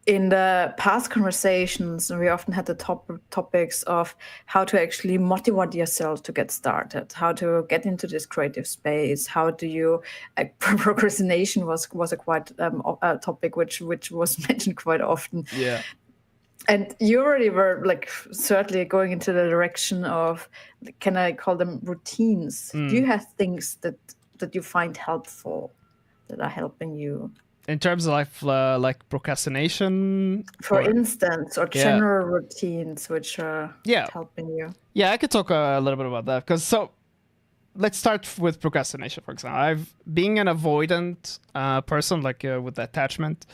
In the past conversations, we often had the topics of how to actually motivate yourself to get started, how to get into this creative space, how do you procrastination was a quite a topic which was mentioned quite often. Yeah. And you already were like certainly going into the direction of, can I call them routines? Do you have things that you find helpful, that are helping you? In terms of like procrastination, for instance, or general routines which are helping you. Yeah, I could talk a little bit about that, because so let's start with procrastination, for example. Being an avoidant person, like with attachment,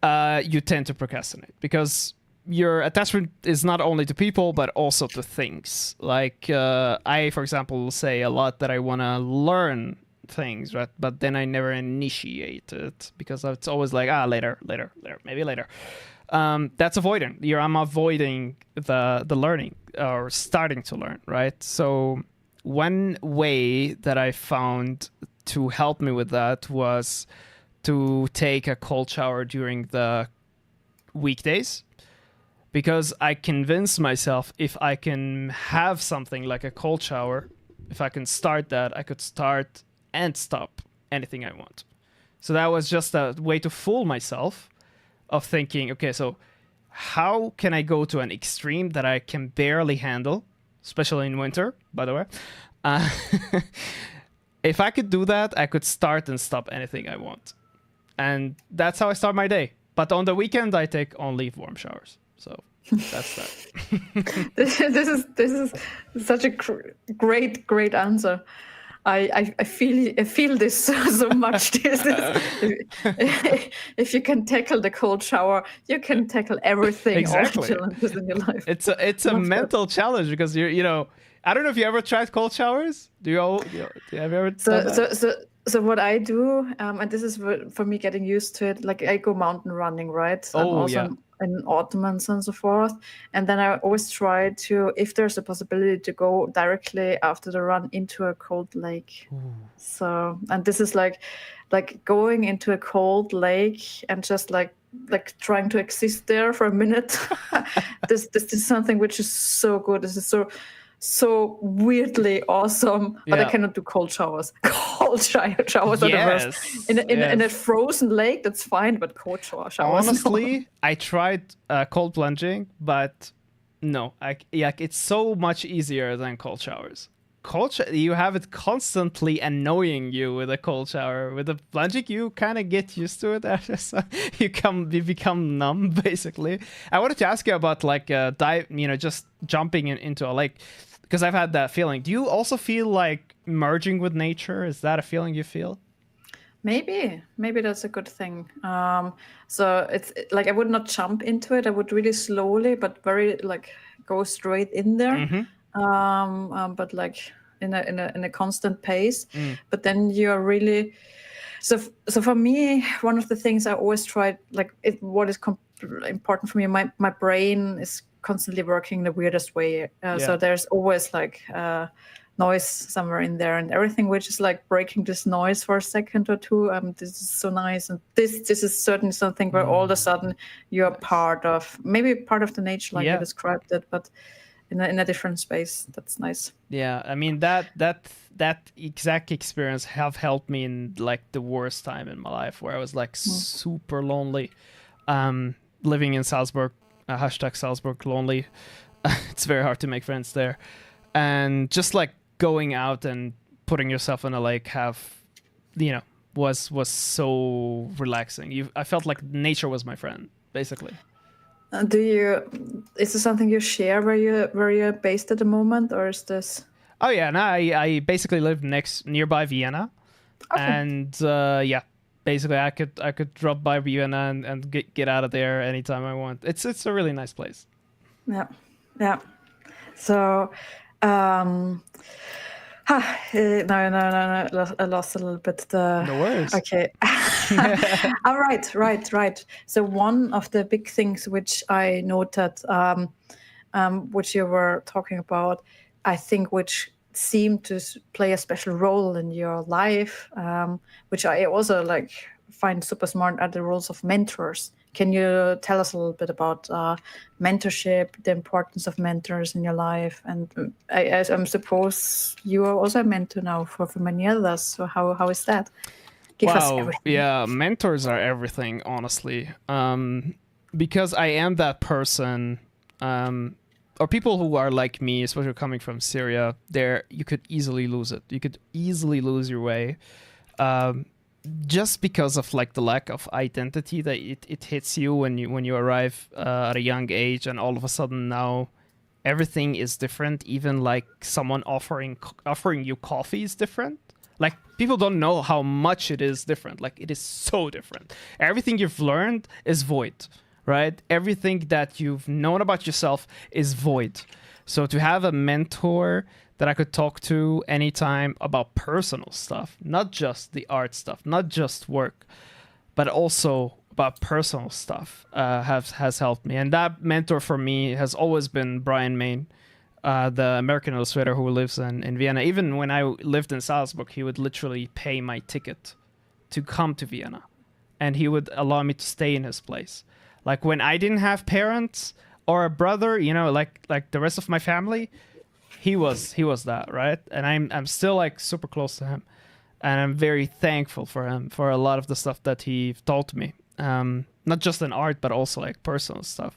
you tend to procrastinate because your attachment is not only to people but also to things. Like I, for example, will say a lot that I want to learn things, right? But then I never initiate it because it's always like, later, maybe later. That's avoidant. I'm avoiding the learning or starting to learn, right? So one way that I found to help me with that was to take a cold shower during the weekdays, because I convinced myself if I can have something like a cold shower, if I can start that, I could start and stop anything I want. So that was just a way to fool myself of thinking, okay, so how can I go to an extreme that I can barely handle, especially in winter, by the way. If I could do that, I could start and stop anything I want. And that's how I start my day. But on the weekend, I take only warm showers. So that's that. This is such a great answer. I feel this so much. If you can tackle the cold shower, you can tackle everything. Exactly. All the challenges in your life. It's a mental challenge, because you know, I don't know if you ever tried cold showers. Have you ever done that? So what I do, and this is for me getting used to it, like I go mountain running, right? In autumn and so on and so forth. And then I always try to, if there's a possibility, to go directly after the run into a cold lake. Ooh. So, and this is like going into a cold lake and just like trying to exist there for a minute. This is something which is so good. This is so weirdly awesome, but I cannot do cold showers. Cold showers are the worst. In a frozen lake, that's fine, but cold showers. Honestly, I tried cold plunging, but no, it's so much easier than cold showers. You have it constantly annoying you with a cold shower. With the plunging, you kind of get used to it after, so you become numb, basically. I wanted to ask you about like just jumping into a lake, because I've had that feeling. Do you also feel like merging with nature? Is that a feeling you feel? Maybe that's a good thing. So it's like I would not jump into it. I would really slowly, but very like go straight in there. Mm-hmm. But like in a constant pace. But then you're really so for me, one of the things I always try, like what is important for me, my brain is constantly working in the weirdest way. So there's always like noise somewhere in there, and everything which is like breaking this noise for a second or two. This is so nice, and this is certainly something where all of a sudden you're part of the nature, like you described it, but in a different space. That's nice. Yeah, I mean that exact experience have helped me in like the worst time in my life, where I was like super lonely, living in Salzburg. Hashtag Salzburg lonely. It's very hard to make friends there, and just like going out and putting yourself in a lake was so relaxing. I felt like nature was my friend, basically. Is this something you share where you're based at the moment, or is this? Oh yeah, no, I basically live nearby Vienna, Okay. and yeah, basically I could drop by Vienna and get out of there anytime I want. It's a really nice place. Yeah, yeah. So, no, I lost a little bit the. No worries. Okay. All right. So one of the big things which I noted, which you were talking about, I think, which seemed to play a special role in your life, which I also like find super smart, are the roles of mentors. Can you tell us a little bit about mentorship, the importance of mentors in your life? And I suppose you are also a mentor now for many others. So how is that? Give us Wow, everything. yeah, mentors are everything, honestly. Because I am that person, or people who are like me, especially coming from Syria. There, you could easily lose it. You could easily lose your way, just because of like the lack of identity that it hits you when you arrive at a young age, and all of a sudden now everything is different. Even like someone offering you coffee is different. Like, people don't know how much it is different. Like, it is so different. Everything you've learned is void, right? Everything that you've known about yourself is void. So to have a mentor that I could talk to anytime about personal stuff, not just the art stuff, not just work, but also about personal stuff, has helped me. And that mentor for me has always been Brian Main, the American illustrator who lives in Vienna. Even when I lived in Salzburg, he would literally pay my ticket to come to Vienna, and he would allow me to stay in his place. Like, when I didn't have parents or a brother, like the rest of my family, he was that, right? And I'm still like super close to him, and I'm very thankful for him for a lot of the stuff that he taught me, not just in art but also like personal stuff.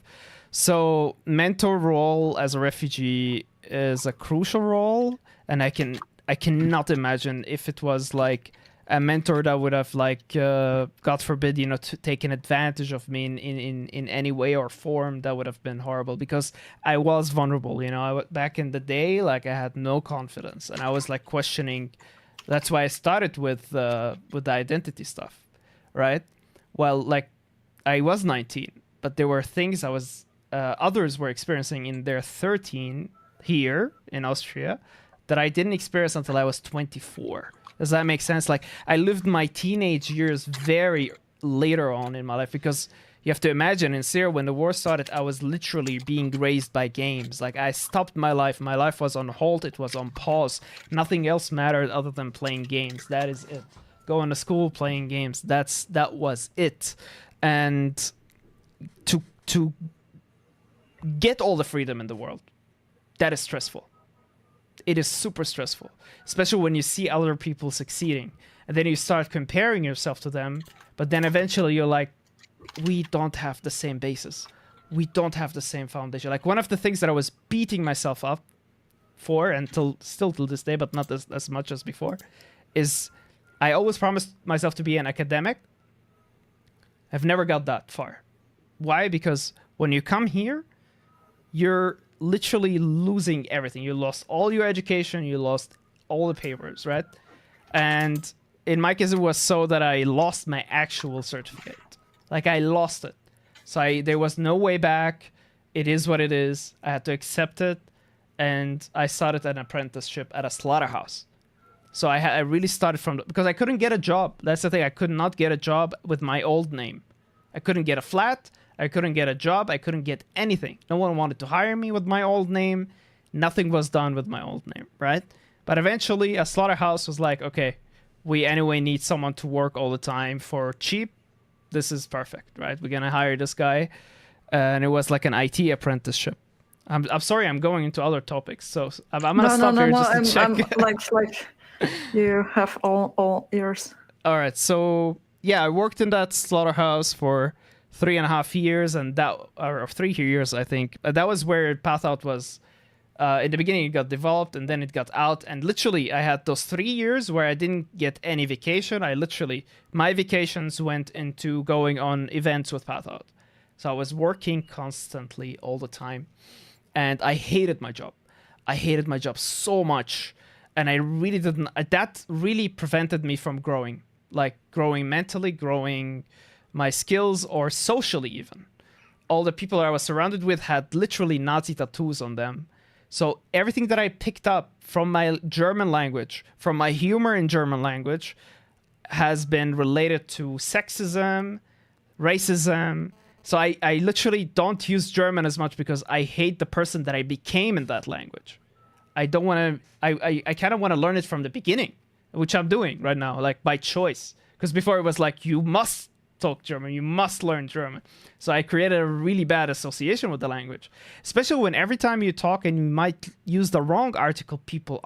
So mentor role as a refugee is a crucial role, and I cannot imagine if it was like a mentor that would have like God forbid, taken advantage of me in any way or form. That would have been horrible, because I was vulnerable. Back in the day, like, I had no confidence, and I was like questioning. That's why I started with the identity stuff, right? Well, like, I was 19, but there were things others were experiencing in their 13 here in Austria that I didn't experience until I was 24. Does that make sense? Like, I lived my teenage years very later on in my life, because you have to imagine, in Syria, when the war started, I was literally being raised by games. Like, I stopped my life. My life was on hold. It was on pause. Nothing else mattered other than playing games. That is it. Going to school, playing games. That was it. And to get all the freedom in the world, that is stressful. It is super stressful, especially when you see other people succeeding, and then you start comparing yourself to them, but then eventually you're like, we don't have the same basis, we don't have the same foundation. Like, one of the things that I was beating myself up for, and still till this day, but not as much as before, is I always promised myself to be an academic. I've never got that far. Why? Because when you come here, you're literally losing everything. You lost all your education, you lost all the papers, right? And in my case, it was so that I lost my actual certificate. Like, I lost it. So there was no way back. It is what it is. I had to accept it. And I started an apprenticeship at a slaughterhouse. So I really started because I couldn't get a job. That's the thing. I could not get a job with my old name. I couldn't get a flat. I couldn't get a job. I couldn't get anything. No one wanted to hire me with my old name. Nothing was done with my old name, right? But eventually, a slaughterhouse was like, okay, we anyway need someone to work all the time for cheap. This is perfect, right? We're going to hire this guy. And it was like an IT apprenticeship. I'm sorry, I'm going into other topics. So I'm going to stop here just to check. I'm like, you have all ears. All right. So, yeah, I worked in that slaughterhouse for 3.5 years, and or 3 years, I think. That was where Path Out was. In the beginning, it got developed, and then it got out. And literally, I had those 3 years where I didn't get any vacation. My vacations went into going on events with Path Out. So I was working constantly all the time, and I hated my job. I hated my job so much, and I really didn't. That really prevented me from growing, like growing mentally, growing my skills, or socially even. All the people I was surrounded with had literally Nazi tattoos on them. So everything that I picked up from my German language, from my humor in German language, has been related to sexism, racism. So I literally don't use German as much because I hate the person that I became in that language. I don't want to, I kind of want to learn it from the beginning, which I'm doing right now, like by choice. Because before it was like, you must talk German, you must learn German. So I created a really bad association with the language, especially when every time you talk and you might use the wrong article, people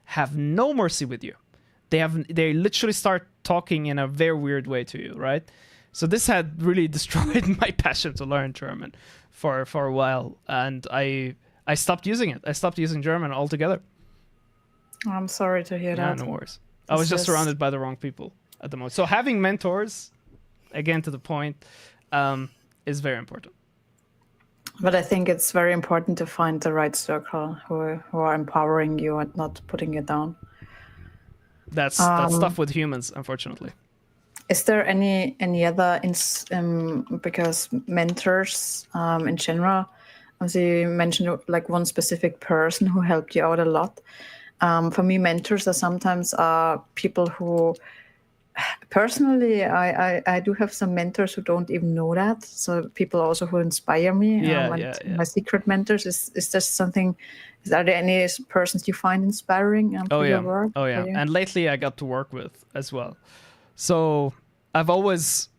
have no mercy with you. They literally start talking in a very weird way to you, right? So this had really destroyed my passion to learn German for a while, and I stopped using it. I stopped using German altogether. I'm sorry to hear that. No worries. I was just surrounded by the wrong people at the moment. So having mentors, again to the point, is very important. But I think it's very important to find the right circle who are empowering you and not putting you down. That's stuff with humans, unfortunately. Is there any other because mentors in general, as you mentioned, like one specific person who helped you out a lot. For me, mentors are sometimes people who, personally, I do have some mentors who don't even know that. So people also who inspire me. Yeah. My secret mentors, is this something? Are there any persons you find inspiring for your work? Oh yeah. And lately I got to work with as well. So I've always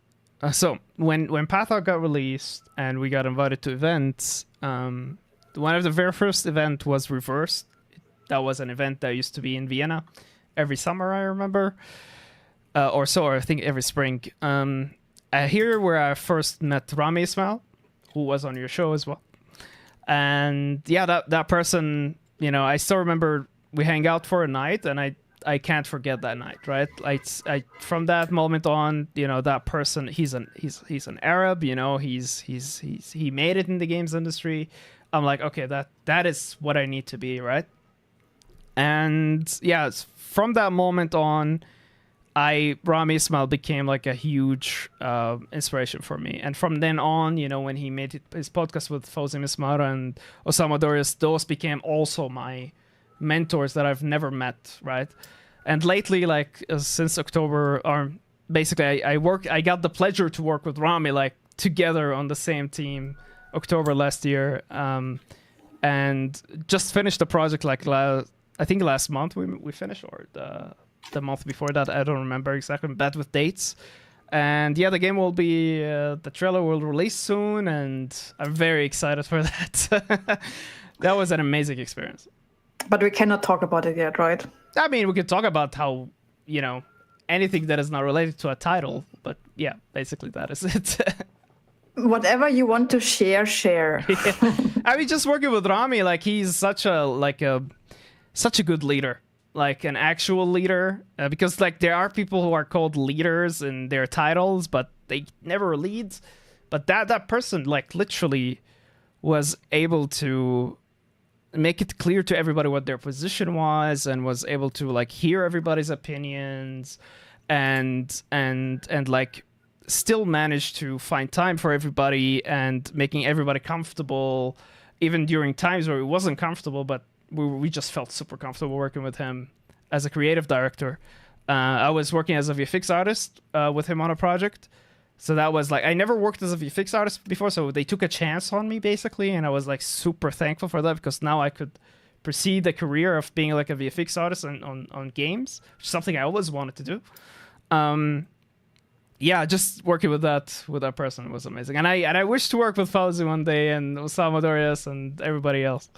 when Pathog got released and we got invited to events, one of the very first event was Reversed. That was an event that used to be in Vienna every summer, I remember, or I think every spring. Here where I first met Rami Ismail, who was on your show as well. And yeah, that person, I still remember we hang out for a night, and I can't forget that night, right? I from that moment on, that person, he's an Arab, he made it in the games industry. I'm like, okay, that is what I need to be, right? And yeah, from that moment on, Rami Ismail became like a huge inspiration for me. And from then on, when he made his podcast with Fawzi Mismara and Osama Dorias, those became also my mentors that I've never met, right? And lately, like since October, or basically I got the pleasure to work with Rami, like together on the same team, October last year, and just finished the project like I think last month we finished, or the month before that, I don't remember exactly, bad with dates. And yeah, the game will be, the trailer will release soon, and I'm very excited for that. That was an amazing experience. But we cannot talk about it yet, right? I mean, we could talk about how, anything that is not related to a title, but yeah, basically that is it. Whatever you want to share. Yeah. I mean, just working with Rami, like he's such a good leader. Like an actual leader, because like there are people who are called leaders in their titles, but they never lead. But that person like literally was able to make it clear to everybody what their position was, and was able to like hear everybody's opinions, and like still manage to find time for everybody and making everybody comfortable, even during times where it wasn't comfortable, but we just felt super comfortable working with him as a creative director. I was working as a VFX artist with him on a project. So that was like, I never worked as a VFX artist before, so they took a chance on me basically, and I was like super thankful for that, because now I could pursue the career of being like a VFX artist on games, which is something I always wanted to do. Yeah, just working with that person was amazing. And I wish to work with Fawzi one day, and Osama Dorias and everybody else.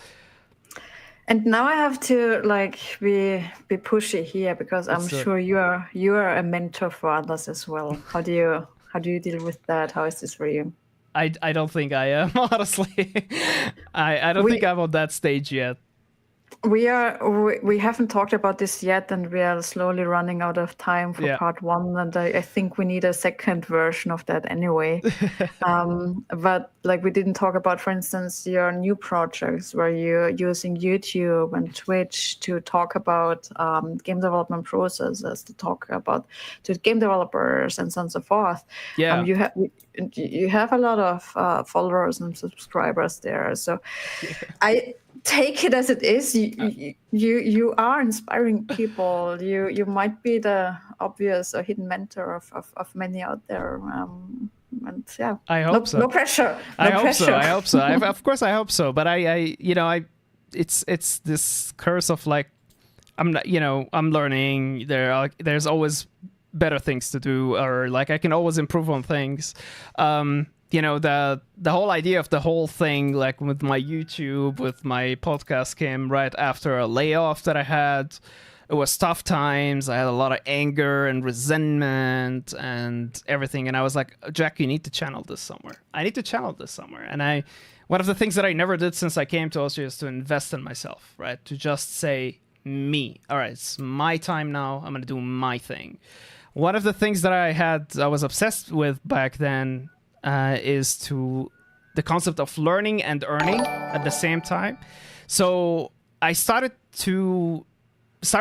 And now I have to like be pushy here, because I'm sure you are a mentor for others as well. How do you deal with that? How is this for you? I don't think I am, honestly. I don't think I'm on that stage yet. We haven't talked about this yet, and we are slowly running out of time for Yeah. part one. And I think we need a second version of that anyway. But like we didn't talk about, for instance, your new projects where you're using YouTube and Twitch to talk about game development processes, to talk about to game developers and so on and so forth. Yeah. You have a lot of followers and subscribers there, so I take it as it is. You are inspiring people. You might be the obvious or hidden mentor of many out there. And yeah, I hope so. No pressure. No I hope pressure. so. I hope so. Of course, I hope so. But it's this curse of like, I'm not, I'm learning. There's always better things to do, or like I can always improve on things. The whole idea of the whole thing, like with my YouTube, with my podcast, came right after a layoff that I had. It was tough times. I had a lot of anger and resentment and everything. And I was like, Jack, you need to channel this somewhere. I need to channel this somewhere. And one of the things that I never did since I came to Austria is to invest in myself, right? To just say, me. All right, it's my time now. I'm going to do my thing. One of the things that I was obsessed with back then is the concept of learning and earning at the same time. So I started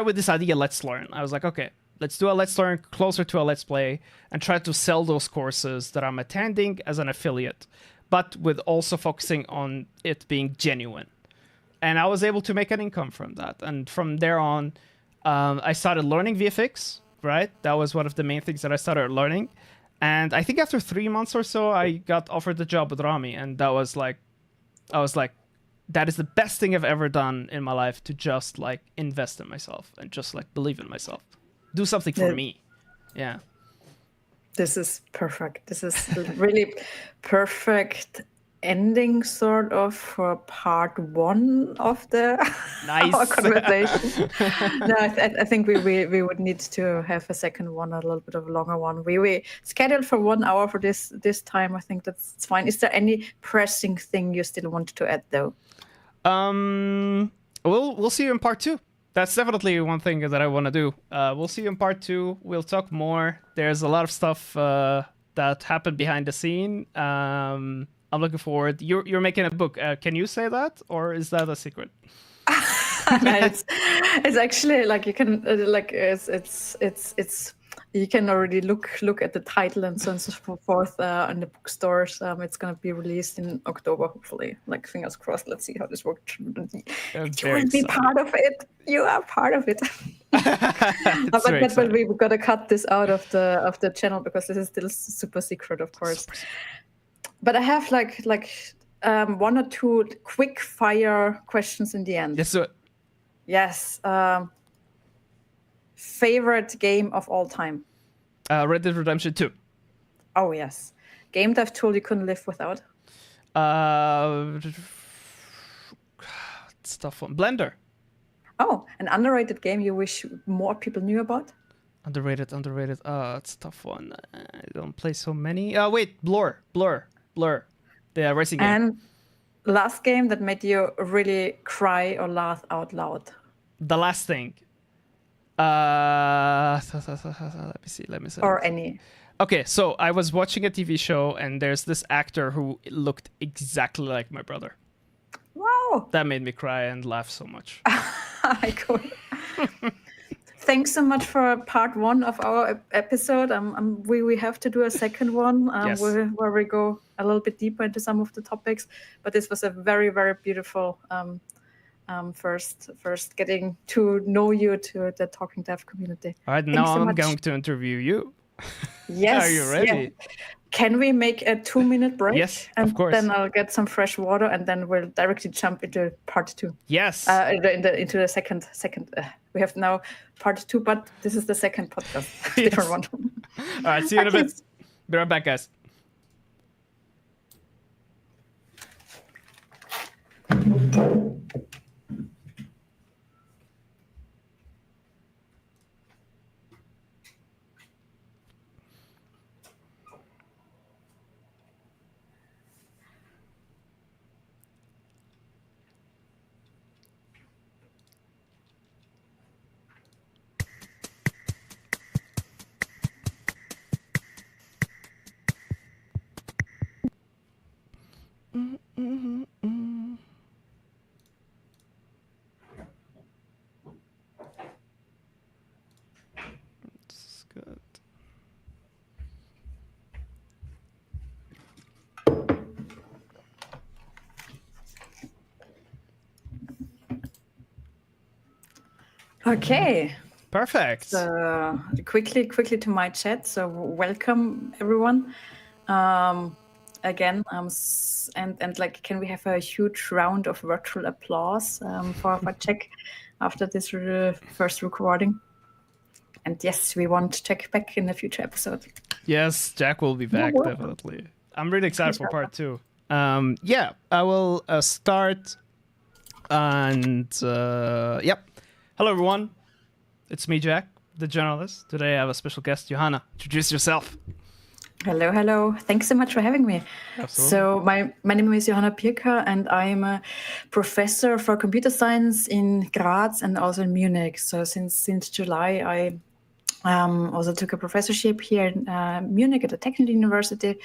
with this idea, let's learn. I was like, okay, let's do a let's learn closer to a let's play and try to sell those courses that I'm attending as an affiliate, but with also focusing on it being genuine. And I was able to make an income from that. And from there on, I started learning VFX, right? That was one of the main things that I started learning. And I think after 3 months or so, I got offered the job with Rami. And that was like, I was like, that is the best thing I've ever done in my life, to just like invest in myself and just like believe in myself. Do something for me. Yeah. This is perfect. This is really perfect ending sort of for part one of the Nice. our conversation. No, I think we would need to have a second one, a little bit of a longer one. We scheduled for 1 hour for this time. I think that's fine. Is there any pressing thing you still want to add though? We'll see you in part 2. That's definitely one thing that I want to do. We'll see you in part 2. We'll talk more. There's a lot of stuff that happened behind the scene. I'm looking forward. You're making a book. Can you say that, or is that a secret? It's actually like you can it's you can already look at the title and so on and so forth in the bookstores. It's going to be released in October, hopefully. Like, fingers crossed. Let's see how this works. You will be part of it. You are part of it. But we've got to cut this out of the channel because this is still super secret, of course. But I have like 1 or 2 quick fire questions in the end. Yes, sir. Yes. Favorite game of all time? Red Dead Redemption 2. Oh, yes. Game dev tool you couldn't live without? It's a tough one. Blender. Oh, an underrated game you wish more people knew about? Underrated. It's a tough one. I don't play so many. Wait, Blur. The racing game. And last game that made you really cry or laugh out loud? The last thing. Let me see. Or any. Okay, so I was watching a TV show, and there's this actor who looked exactly like my brother. Wow. That made me cry and laugh so much. Cool. Thanks so much for part 1 of our episode. We have to do a second one Yes. where we go a little bit deeper into some of the topics. But this was a very, very beautiful first getting to know you, to the Talking Dev community. All right, now I'm going to interview you. Yes. Are you ready? Yeah. Can we make a 2-minute break? Yes, and of course. Then I'll get some fresh water, and then we'll directly jump into part 2. Yes. Into the second. We have now part 2, but this is the second podcast. Yes. Different one. All right, see you in a bit. Be right back, guys. Okay. Perfect. So quickly to my chat. So welcome everyone. Again, and like, can we have a huge round of virtual applause for Jack after this first recording? And yes, we want Jack back in a future episode. Yes, Jack will be back, definitely. I'm really excited for part 2. Yeah, I will start. And yep. Hello, everyone. It's me, Jack, the Generalist. Today I have a special guest, Johanna. Introduce yourself. Hello. Thanks so much for having me. Absolutely. So my name is Johanna Pirker, and I'm a professor for computer science in Graz and also in Munich. So since July, I also took a professorship here in Munich at the Technical University,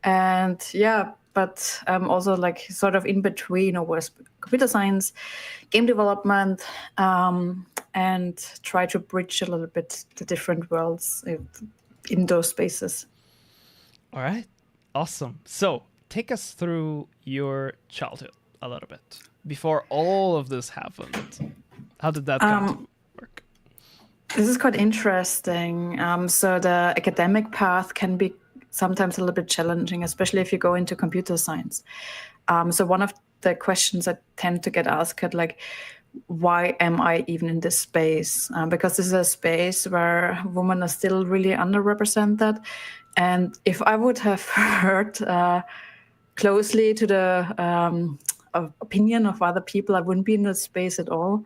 and yeah, but also like sort of in between, was computer science, game development, and try to bridge a little bit the different worlds in those spaces. All right. Awesome. So take us through your childhood a little bit. Before all of this happened, how did that come to work? This is quite interesting. So the academic path can be sometimes a little bit challenging, especially if you go into computer science. So one of the questions I tend to get asked, like, why am I even in this space? Because this is a space where women are still really underrepresented. And if I would have heard closely to the opinion of other people, I wouldn't be in that space at all.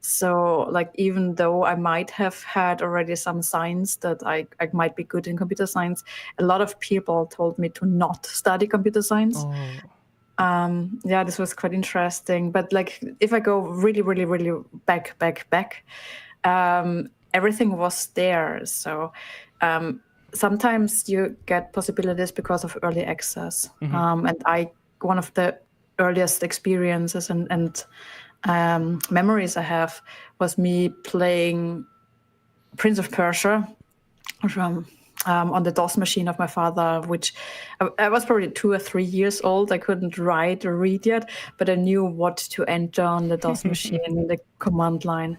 So, like, even though I might have had already some signs that I might be good in computer science, a lot of people told me to not study computer science. Yeah, this was quite interesting. But like, if I go really back, everything was there. So sometimes you get possibilities because of early access. And one of the earliest experiences and memories I have was me playing Prince of Persia from on the DOS machine of my father, which I was probably 2 or 3 years old. I couldn't write or read yet, but I knew what to enter on the DOS machine, the command line.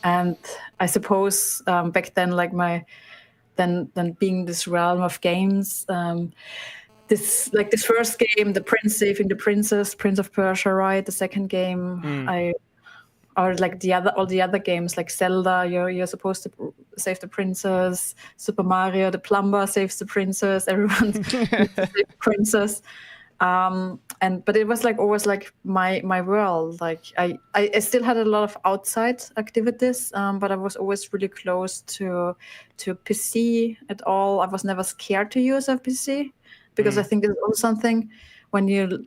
And I suppose back then, like then being this realm of games, this first game, the prince saving the princess, Prince of Persia, right? The second game, or like all the other games, like Zelda, you're supposed to save the princess. Super Mario, the plumber saves the princess. Everyone needs to save the princess. But it was like always like my world. Like I still had a lot of outside activities, but I was always really close to PC at all. I was never scared to use a PC because I think it's also something when you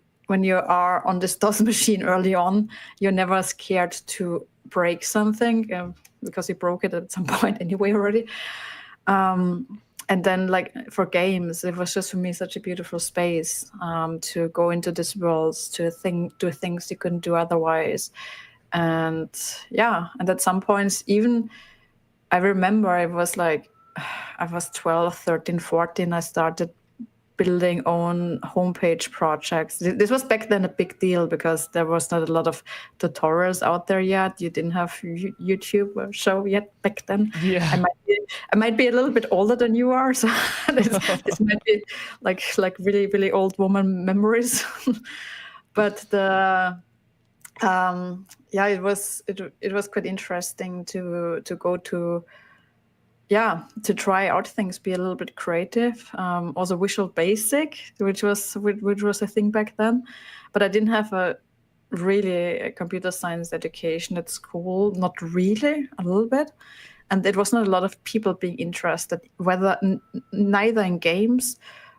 are on this DOS machine early on, you're never scared to break something because you broke it at some point anyway already. And then, like, for games, it was just for me such a beautiful space to go into these worlds, to do things you couldn't do otherwise. And yeah, and at some points, even I remember it was like I was 12, 13, 14, I started building own homepage projects. This was back then a big deal because there was not a lot of tutorials out there yet. You didn't have YouTube show yet back then. Yeah. I might be a little bit older than you are, so this might be like really old woman memories. But it was quite interesting to go to. Yeah, to try out things, be a little bit creative. Also Visual Basic, which was a thing back then, but I didn't have a computer science education at school. Not really, a little bit, and there was not a lot of people being interested, whether neither in games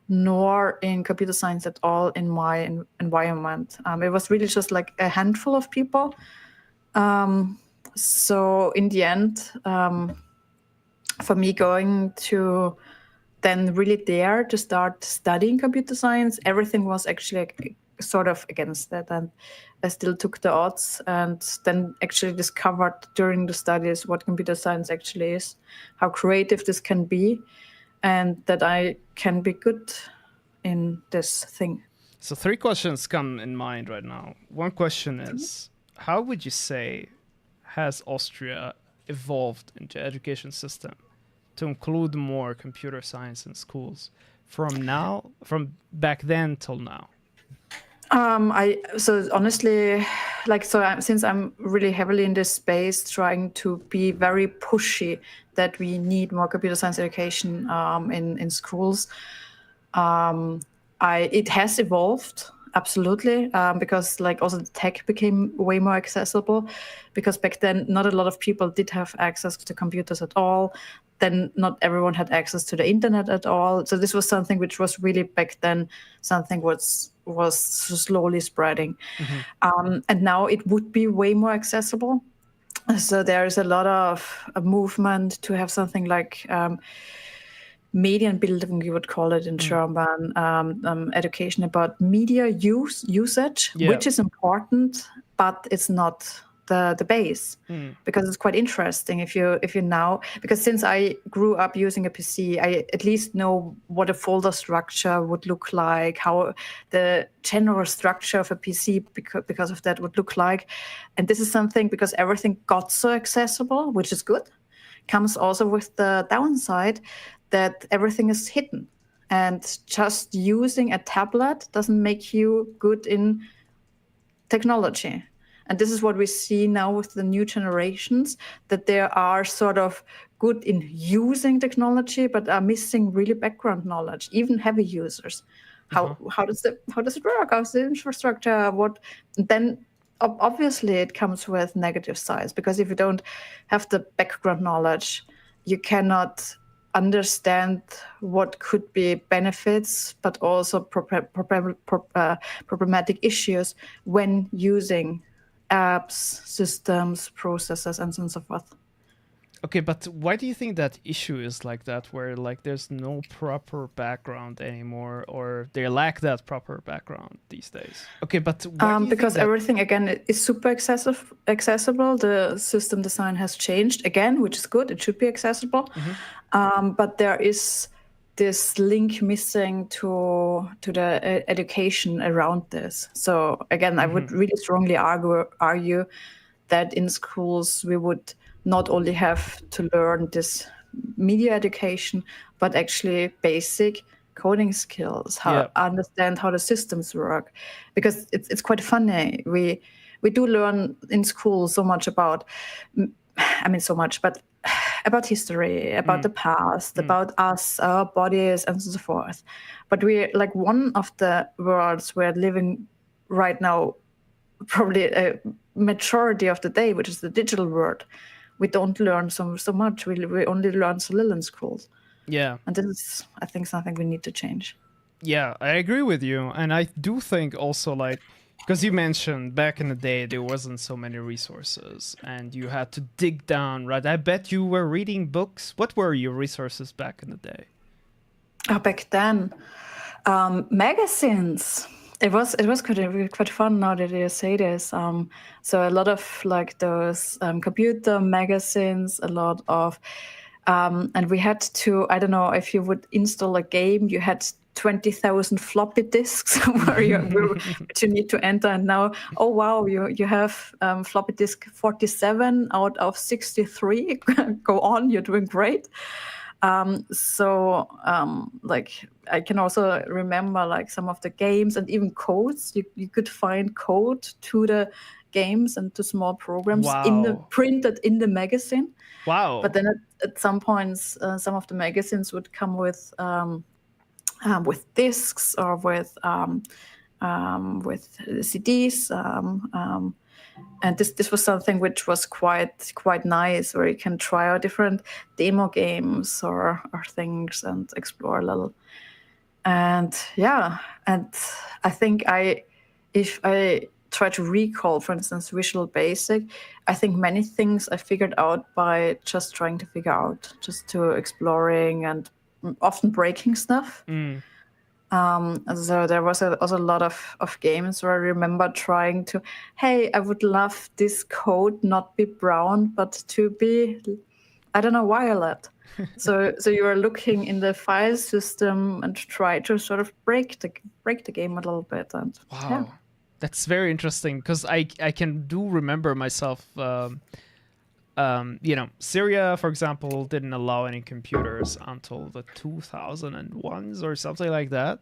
nor in computer science at all in my environment. It was really just like a handful of people. So in the end. For me, going to then really dare to start studying computer science, everything was actually sort of against that. And I still took the odds and then actually discovered during the studies what computer science actually is, how creative this can be, and that I can be good in this thing. So 3 questions come in mind right now. One question is, how would you say has Austria evolved in the education system to include more computer science in schools from back then till now? So honestly, since I'm really heavily in this space, trying to be very pushy that we need more computer science education in schools. It has evolved absolutely, because like also the tech became way more accessible, because back then not a lot of people did have access to computers at all. Then not everyone had access to the internet at all. So this was something which was really back then something was slowly spreading. And now it would be way more accessible. So there's a lot of a movement to have something like Medienbildung, you would call it in German, education about media usage, Yeah. which is important, but it's not the base, because it's quite interesting if you now, because since I grew up using a PC, I at least know what a folder structure would look like, how the general structure of a PC because of that would look like. And this is something, because everything got so accessible, which is good, comes also with the downside that everything is hidden, and just using a tablet doesn't make you good in technology. And this is what we see now with the new generations, that they are sort of good in using technology, but are missing really background knowledge, even heavy users. How does it work? How's the infrastructure? What then? Obviously, it comes with negative sides, because if you don't have the background knowledge, you cannot understand what could be benefits, but also problematic issues when using apps, systems, processes, and so on and so forth. Okay, but why do you think that issue is like that, where like there's no proper background anymore, or they lack that proper background these days? Okay, but why do you because think that... everything again is super accessible. The system design has changed again, which is good. It should be accessible, but there is this link missing to the education around this. So again, I would really strongly argue that in schools we would not only have to learn this media education, but actually basic coding skills, understand how the systems work, because it's quite funny. We do learn in school so much about, so much, but about history, about the past, about us, our bodies, and so forth. But we're like one of the worlds we're living right now, probably a majority of the day, which is the digital world. We don't learn so much. We only learn so little in schools. Yeah. And this is, I think, something we need to change. Yeah, I agree with you. And I do think also, like, because you mentioned back in the day, there wasn't so many resources and you had to dig down, right? I bet you were reading books. What were your resources back in the day? Back then, magazines. It was quite fun now that you say this. So a lot of like those computer magazines, a lot of, and we had to, I don't know, if you would install a game, you had 20,000 floppy disks which you need to enter. And now, oh wow, you have floppy disk 47 out of 63. Go on, you're doing great. Like I can also remember like some of the games and even codes. You could find code to the games and to small programs printed in the magazine. Wow. But then at some points, some of the magazines would come with discs or with CDs. And this was something which was quite nice, where you can try out different demo games or things and explore a little. And and I think if I try to recall, for instance, Visual Basic, I think many things I figured out by just trying to figure out, just to exploring and often breaking stuff. So there was also a lot of games where I remember trying to, hey, I would love this code not be brown, but to be, I don't know, violet. So you are looking in the file system and try to sort of break the game a little bit. And That's very interesting, because I can remember myself Syria, for example, didn't allow any computers until the 2001s or something like that.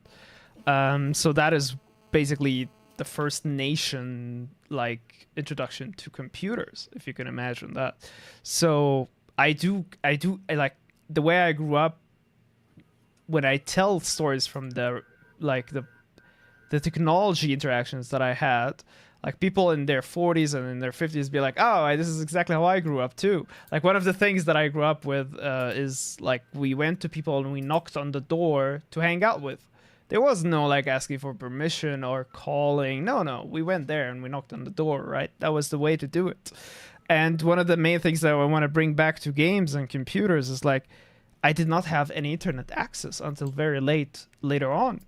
So that is basically the first nation like introduction to computers, if you can imagine that. So I like the way I grew up. When I tell stories from the technology interactions that I had, like people in their 40s and in their 50s be like, oh, this is exactly how I grew up too. Like one of the things that I grew up with is like we went to people and we knocked on the door to hang out with. There was no like asking for permission or calling. No, we went there and we knocked on the door, right? That was the way to do it. And one of the main things that I want to bring back to games and computers is like, I did not have any internet access until very later on.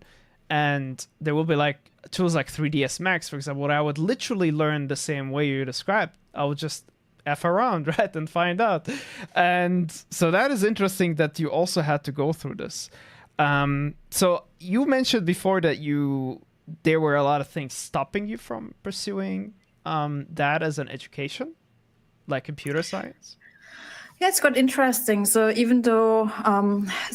And there will be like tools like 3ds Max, for example, where I would literally learn the same way you described. I would just F around, right, and find out. And so that is interesting that you also had to go through this. So you mentioned before that there were a lot of things stopping you from pursuing that as an education, like computer science. Yeah, it's quite interesting. So even though,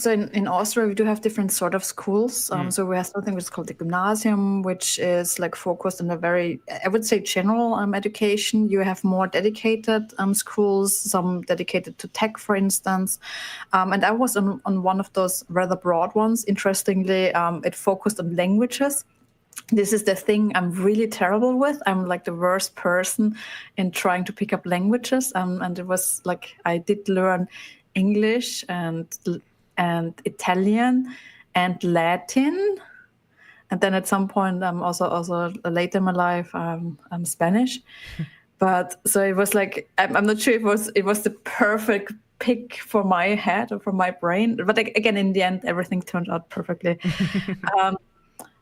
in Austria, we do have different sort of schools. So we have something which is called the Gymnasium, which is like focused on a very, I would say, general education. You have more dedicated schools, some dedicated to tech, for instance. And I was on one of those rather broad ones. Interestingly, it focused on languages. This is the thing I'm really terrible with. I'm like the worst person in trying to pick up languages. And it was like I did learn English and Italian and Latin. And then at some point, also later in my life, I'm Spanish. But so it was like, I'm not sure it was the perfect pick for my head or for my brain. But again, in the end, everything turned out perfectly.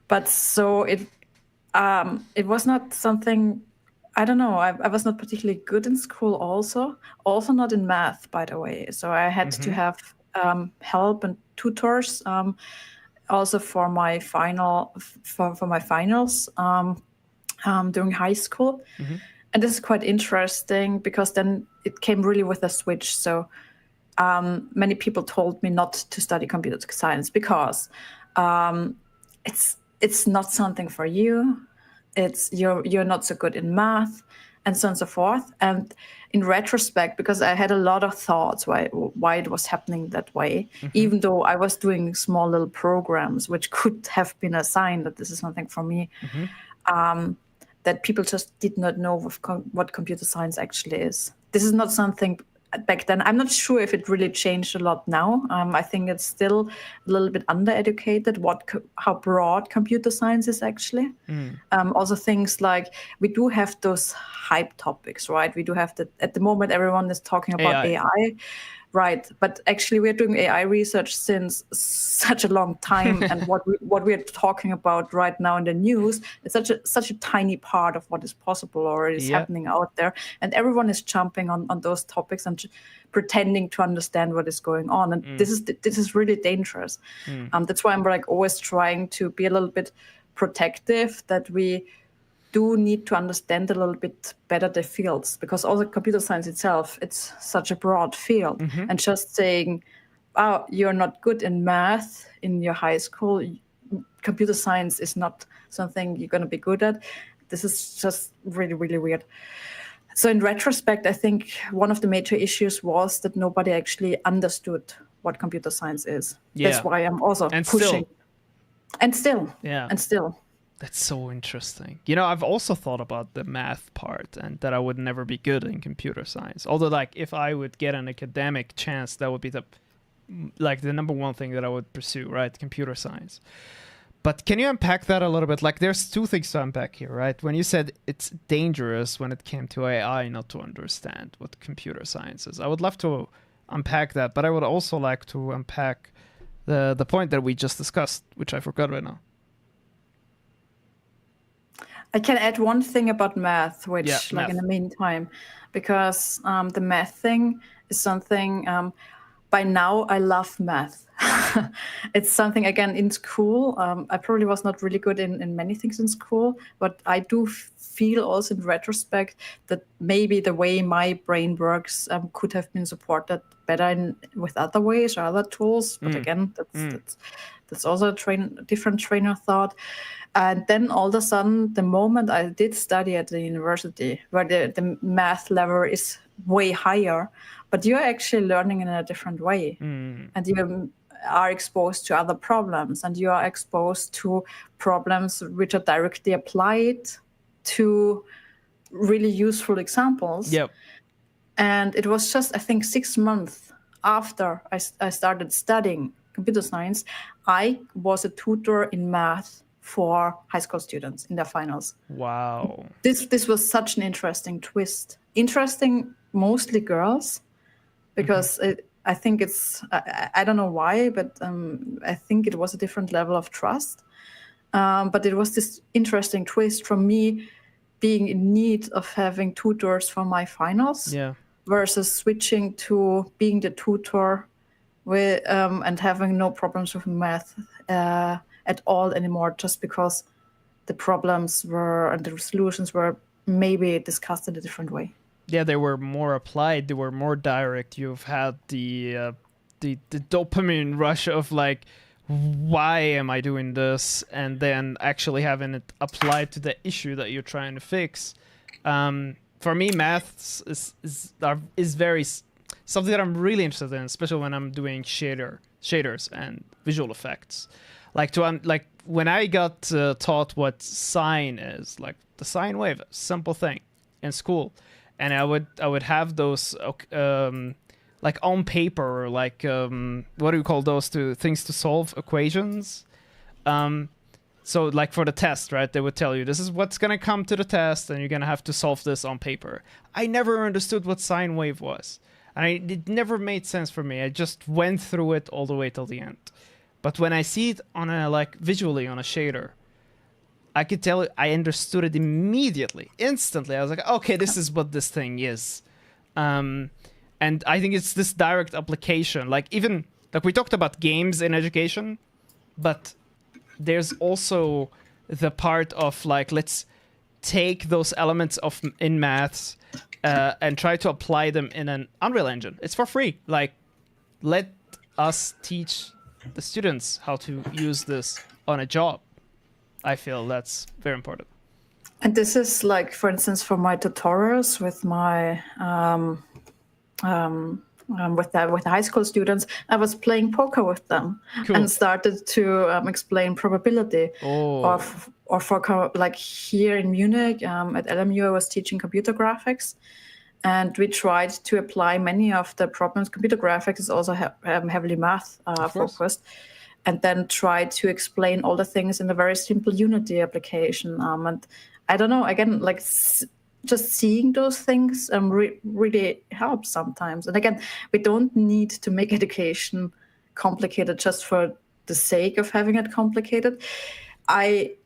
But so it was not something, I don't know, I was not particularly good in school also not in math, by the way. So I had to have help and tutors also for my finals during high school. And this is quite interesting because then it came really with a switch. So many people told me not to study computer science because it's not something for you. You're not so good in math, and so on and so forth. And in retrospect, because I had a lot of thoughts why it was happening that way, even though I was doing small little programs, which could have been a sign that this is something for me, that people just did not know what computer science actually is. This is not something back then. I'm not sure if it really changed a lot now. I think it's still a little bit undereducated how broad computer science is actually. Also things like we do have those hype topics, right? We do have at the moment everyone is talking about AI. Right, but actually we're doing AI research since such a long time, and what we're talking about right now in the news is such a tiny part of what is possible or is happening out there, and everyone is jumping on those topics and pretending to understand what is going on, and this is really dangerous. That's why I'm like always trying to be a little bit protective that we do need to understand a little bit better the fields, because also computer science itself, it's such a broad field. And just saying, oh, you're not good in math in your high school, computer science is not something you're going to be good at. This is just really, really weird. So in retrospect, I think one of the major issues was that nobody actually understood what computer science is. That's why I'm also pushing. And still. That's so interesting. I've also thought about the math part and that I would never be good in computer science. Although, like, if I would get an academic chance, that would be the number one thing that I would pursue, right? Computer science. But can you unpack that a little bit? Like, there's two things to unpack here, right? When you said it's dangerous when it came to AI not to understand what computer science is, I would love to unpack that, but I would also like to unpack the point that we just discussed, which I forgot right now. I can add one thing about math, which in the meantime, because the math thing is something, by now I love math. it's something, again, in school. I probably was not really good in many things in school, but I do feel also in retrospect that maybe the way my brain works could have been supported better with other ways or other tools. But again, that's also a different train of thought. And then all of a sudden, the moment I did study at the university, where the math level is way higher, but you're actually learning in a different way. And you are exposed to other problems, and you are exposed to problems which are directly applied to really useful examples. Yep. And it was just, I think, 6 months after I started studying computer science, I was a tutor in math for high school students in their finals. Wow. This was such an interesting twist. Interesting, mostly girls, because I think I don't know why, but I think it was a different level of trust. But it was this interesting twist from me being in need of having tutors for my finals versus switching to being the tutor with and having no problems with math at all anymore, just because the problems were and the solutions were maybe discussed in a different way. Yeah, they were more applied. They were more direct. You've had the dopamine rush of like, why am I doing this? And then actually having it applied to the issue that you're trying to fix. For me, maths is very something that I'm really interested in, especially when I'm doing shaders and visual effects. Like when I got taught what sine is, like the sine wave, simple thing in school, and I would have those like on paper, or like what do you call those two things to solve equations? So like for the test, right? They would tell you this is what's gonna come to the test, and you're gonna have to solve this on paper. I never understood what sine wave was, and it never made sense for me. I just went through it all the way till the end. But when I see it on a visually on a shader, I could tell I understood it immediately, instantly. I was like, okay, this is what this thing is. And I think it's this direct application. Like even like we talked about games in education, but there's also the part of like, let's take those elements in maths and try to apply them in an Unreal Engine. It's for free. Like, let us teach the students how to use this on a job. I feel that's very important. And this is like, for instance, for my tutorials with my with the high school students, I was playing poker with them and started to explain probability. Or for like here in Munich at LMU, I was teaching computer graphics, and we tried to apply many of the problems. Computer graphics is also heavily math focused, and then try to explain all the things in a very simple Unity application. And I don't know, again, like just seeing those things really helps sometimes. And again, we don't need to make education complicated just for the sake of having it complicated. I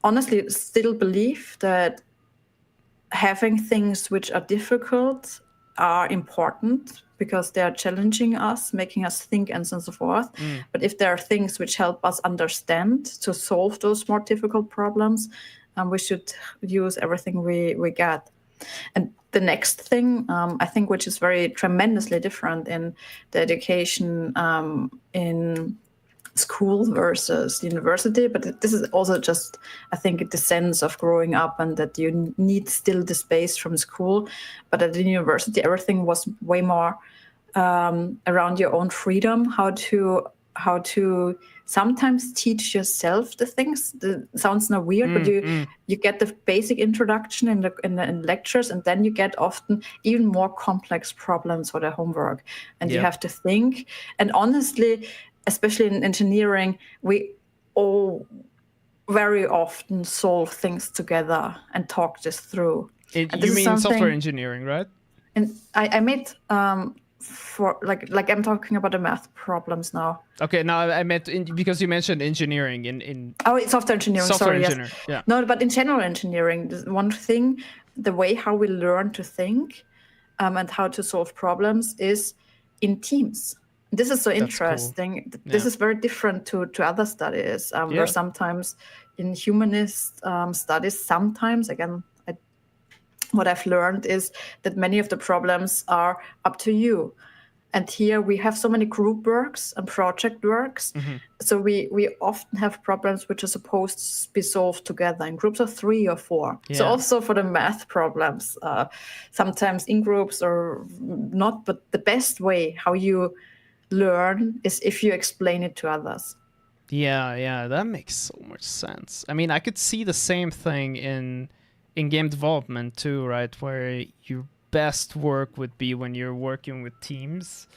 honestly still believe that having things which are difficult are important because they are challenging us, making us think, and so forth. But if there are things which help us understand to solve those more difficult problems, we should use everything we get. And the next thing, I think, which is very tremendously different in the education in school versus university, but this is also just, I think, the sense of growing up and that you need still the space from school. But at the university, everything was way more around your own freedom, how to sometimes teach yourself the things. That sounds not weird, but you get the basic introduction in the lectures, and then you get often even more complex problems for the homework, and you have to think. And honestly, especially in engineering, we all very often solve things together and talk this through. You mean software engineering, right? And I made for like I'm talking about the math problems now. Okay, now I meant because you mentioned engineering in it's software engineering. Software sorry, engineer, yes. Yeah. No, but in general engineering, one thing, the way how we learn to think and how to solve problems is in teams. This is so That's cool. interesting. This Yeah. is very different to other studies, where Yeah. sometimes in humanist studies, sometimes, again, what I've learned is that many of the problems are up to you. And here we have so many group works and project works. So we often have problems which are supposed to be solved together in groups of 3 or 4. So Yeah. also for the math problems, sometimes in groups or not, but the best way how you learn is if you explain it to others. Yeah, that makes so much sense. I mean, I could see the same thing in game development too, right? Where your best work would be when you're working with teams.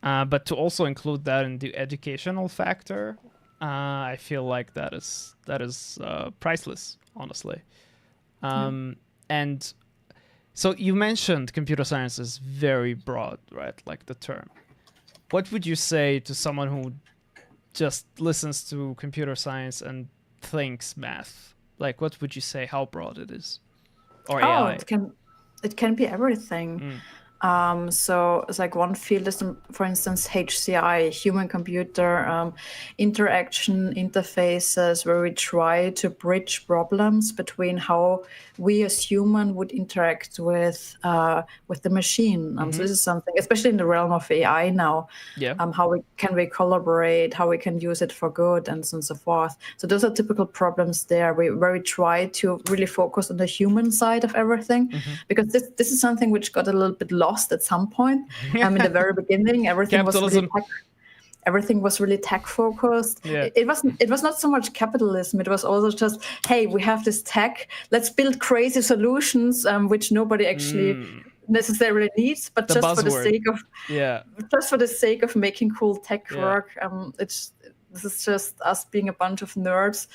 But to also include that in the educational factor, I feel like that is priceless, honestly. And so you mentioned computer science is very broad, right? Like the term. What would you say to someone who just listens to computer science and thinks math? Like, what would you say? How broad it is, or Oh, AI? it can be everything. So it's like one field is, for instance, HCI, human computer interaction interfaces, where we try to bridge problems between how we as human would interact with the machine. So this is something, especially in the realm of AI now, Yeah. how we collaborate, how we can use it for good, and so on and so forth. So those are typical problems there, where we try to really focus on the human side of everything, because this is something which got a little bit lost at some point. In the very beginning, Capitalism. Everything was really tech focused. Yeah. It was not so much capitalism. It was also just, hey, we have this tech. Let's build crazy solutions, which nobody actually necessarily needs, but The just for the buzzword. sake of Yeah. just for the sake of making cool tech Yeah. work. This is just us being a bunch of nerds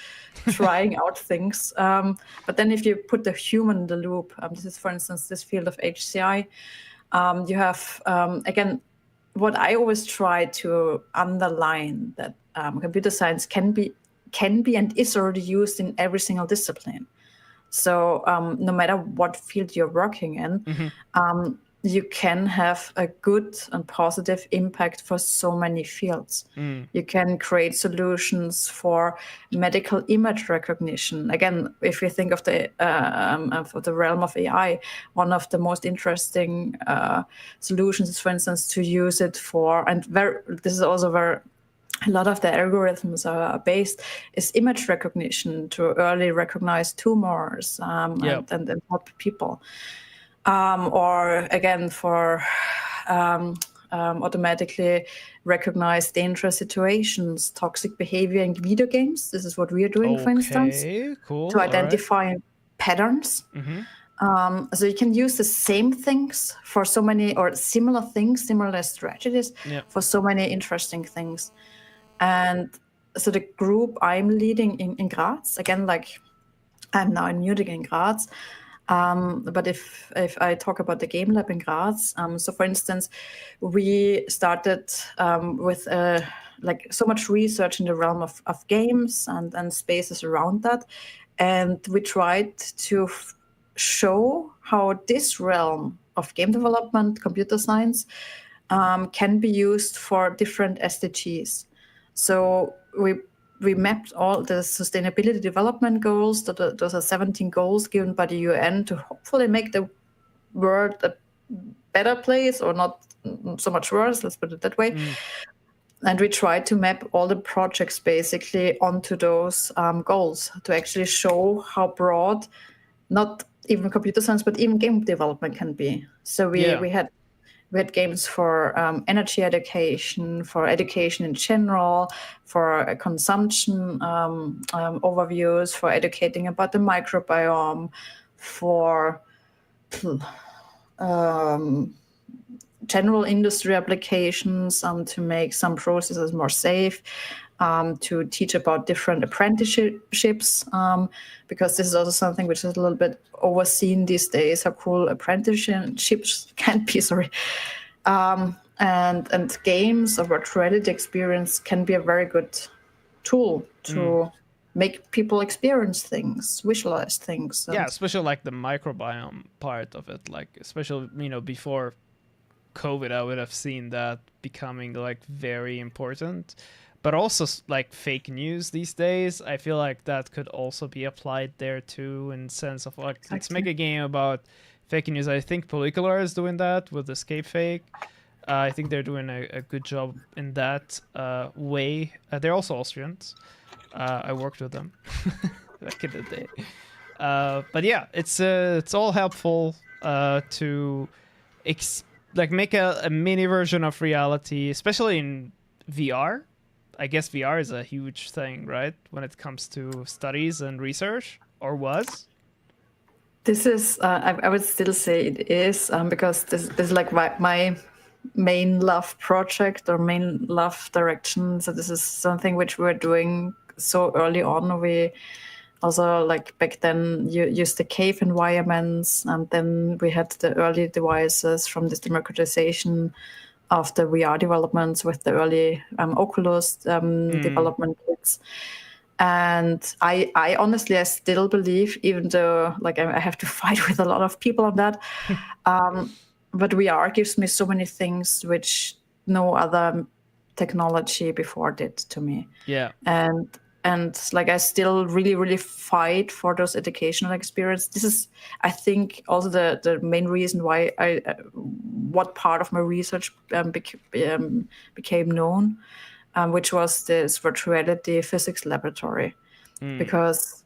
trying out things. But then if you put the human in the loop, this is, for instance, this field of HCI, you have, again, what I always try to underline, that computer science can be and is already used in every single discipline. So no matter what field you're working in, you can have a good and positive impact for so many fields. You can create solutions for medical image recognition. Again, if you think of the realm of AI, one of the most interesting solutions is, for instance, to use it for, this is also where a lot of the algorithms are based, is image recognition to early recognize tumors and help people. Or again, for automatically recognize dangerous situations, toxic behavior in video games. This is what we are doing, for instance, Okay, cool. to identify patterns. So you can use the same things for so many, or similar things, similar strategies for so many interesting things. And so the group I'm leading in Graz, again, like I'm now in Munich in Graz, but if I talk about the Game Lab in Graz, so for instance, we started with like so much research in the realm of games and spaces around that, and we tried to show how this realm of game development, computer science, can be used for different SDGs. So we mapped all the sustainability development goals. Those are 17 goals given by the UN to hopefully make the world a better place, or not so much worse, let's put it that way. And we tried to map all the projects basically onto those goals to actually show how broad, not even computer science, but even game development can be. So we had games for energy education, for education in general, for consumption overviews, for educating about the microbiome, for general industry applications, to make some processes more safe, to teach about different apprenticeships, because this is also something which is a little bit overseen these days, how cool apprenticeships can be, and games or virtual reality experience can be a very good tool to make people experience things, visualize things. Yeah, especially like the microbiome part of it, like especially before COVID, I would have seen that becoming like very important. But also like fake news these days, I feel like that could also be applied there too, in sense of like, let's make a game about fake news. I think Polycular is doing that with Escape Fake. I think they're doing a good job in that way. They're also Austrians. I worked with them back in the day. But yeah, it's all helpful to make a mini version of reality, especially in VR. I guess VR is a huge thing, right, when it comes to studies and research, or was? This is, I would still say it is, because this is like my main love project or main love direction. So this is something which we're doing so early on. We also, like back then, you used the cave environments, and then we had the early devices from this democratization of the VR developments with the early Oculus development kits. And I honestly, I still believe, even though like I have to fight with a lot of people on that, but VR gives me so many things which no other technology before did to me. Yeah. And like I still really fight for those educational experience. This is, I think, also the main reason why what part of my research became known, which was this virtual reality physics laboratory. Because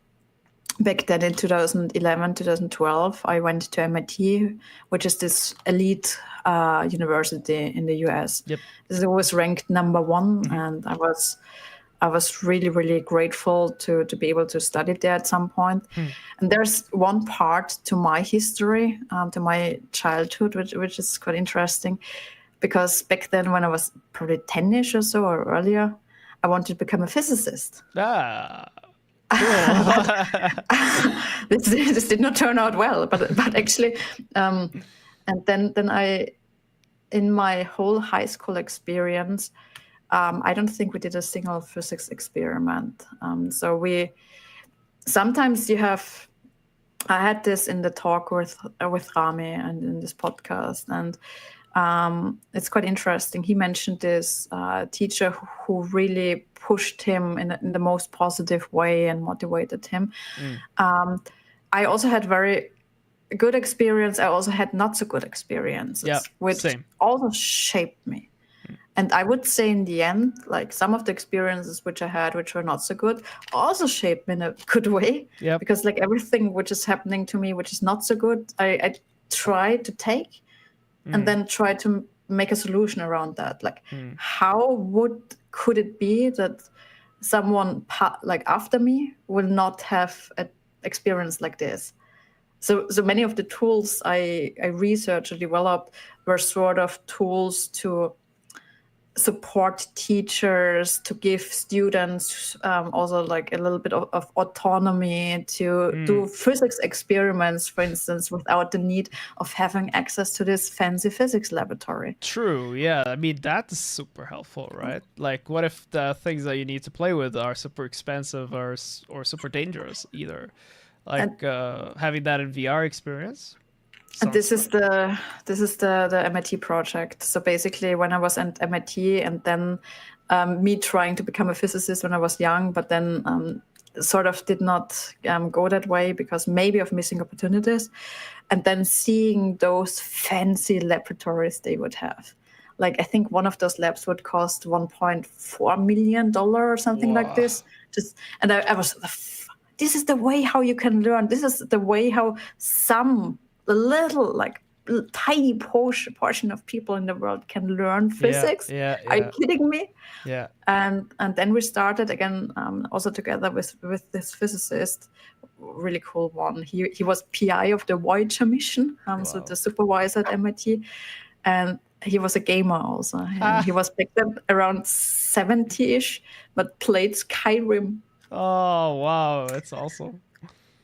back then in 2011, 2012, I went to MIT, which is this elite university in the US. Yep. This was ranked number one, and I was really grateful to be able to study there at some point. And there's one part to my history, to my childhood, which is quite interesting, because back then when I was probably 10ish or so or earlier, I wanted to become a physicist. This did not turn out well, but actually, and then I, in my whole high school experience, I don't think we did a single physics experiment. So we sometimes you have. I had this in the talk with Rami and in this podcast, and it's quite interesting. He mentioned this teacher who really pushed him in the most positive way and motivated him. I also had very good experience. I also had not so good experiences, which also shaped me. And I would say in the end, like some of the experiences which I had, which were not so good, also shaped me in a good way. Yep. Because like everything which is happening to me, which is not so good, I try to take and then try to make a solution around that. Like how could it be that someone like after me will not have an experience like this? So many of the tools I researched or developed were sort of tools to support teachers, to give students also like a little bit of autonomy to do physics experiments, for instance, without the need of having access to this fancy physics laboratory. True, yeah. I mean, that is super helpful, right? Like, what if the things that you need to play with are super expensive or super dangerous either? Like having that in VR experience. And this is the MIT project. So basically, when I was at MIT, and then me trying to become a physicist when I was young, but then sort of did not go that way because maybe of missing opportunities, and then seeing those fancy laboratories they would have. Like I think one of those labs would cost $1.4 million or something like this. And I was, this is the way how you can learn. This is the way how some little like tiny portion of people in the world can learn physics. Are you kidding me? Yeah. And then we started again, also together with this physicist, really cool one. He was PI of the Voyager mission, so the supervisor at MIT, and he was a gamer also. He was back then around 70-ish, but played Skyrim. Oh wow, that's awesome.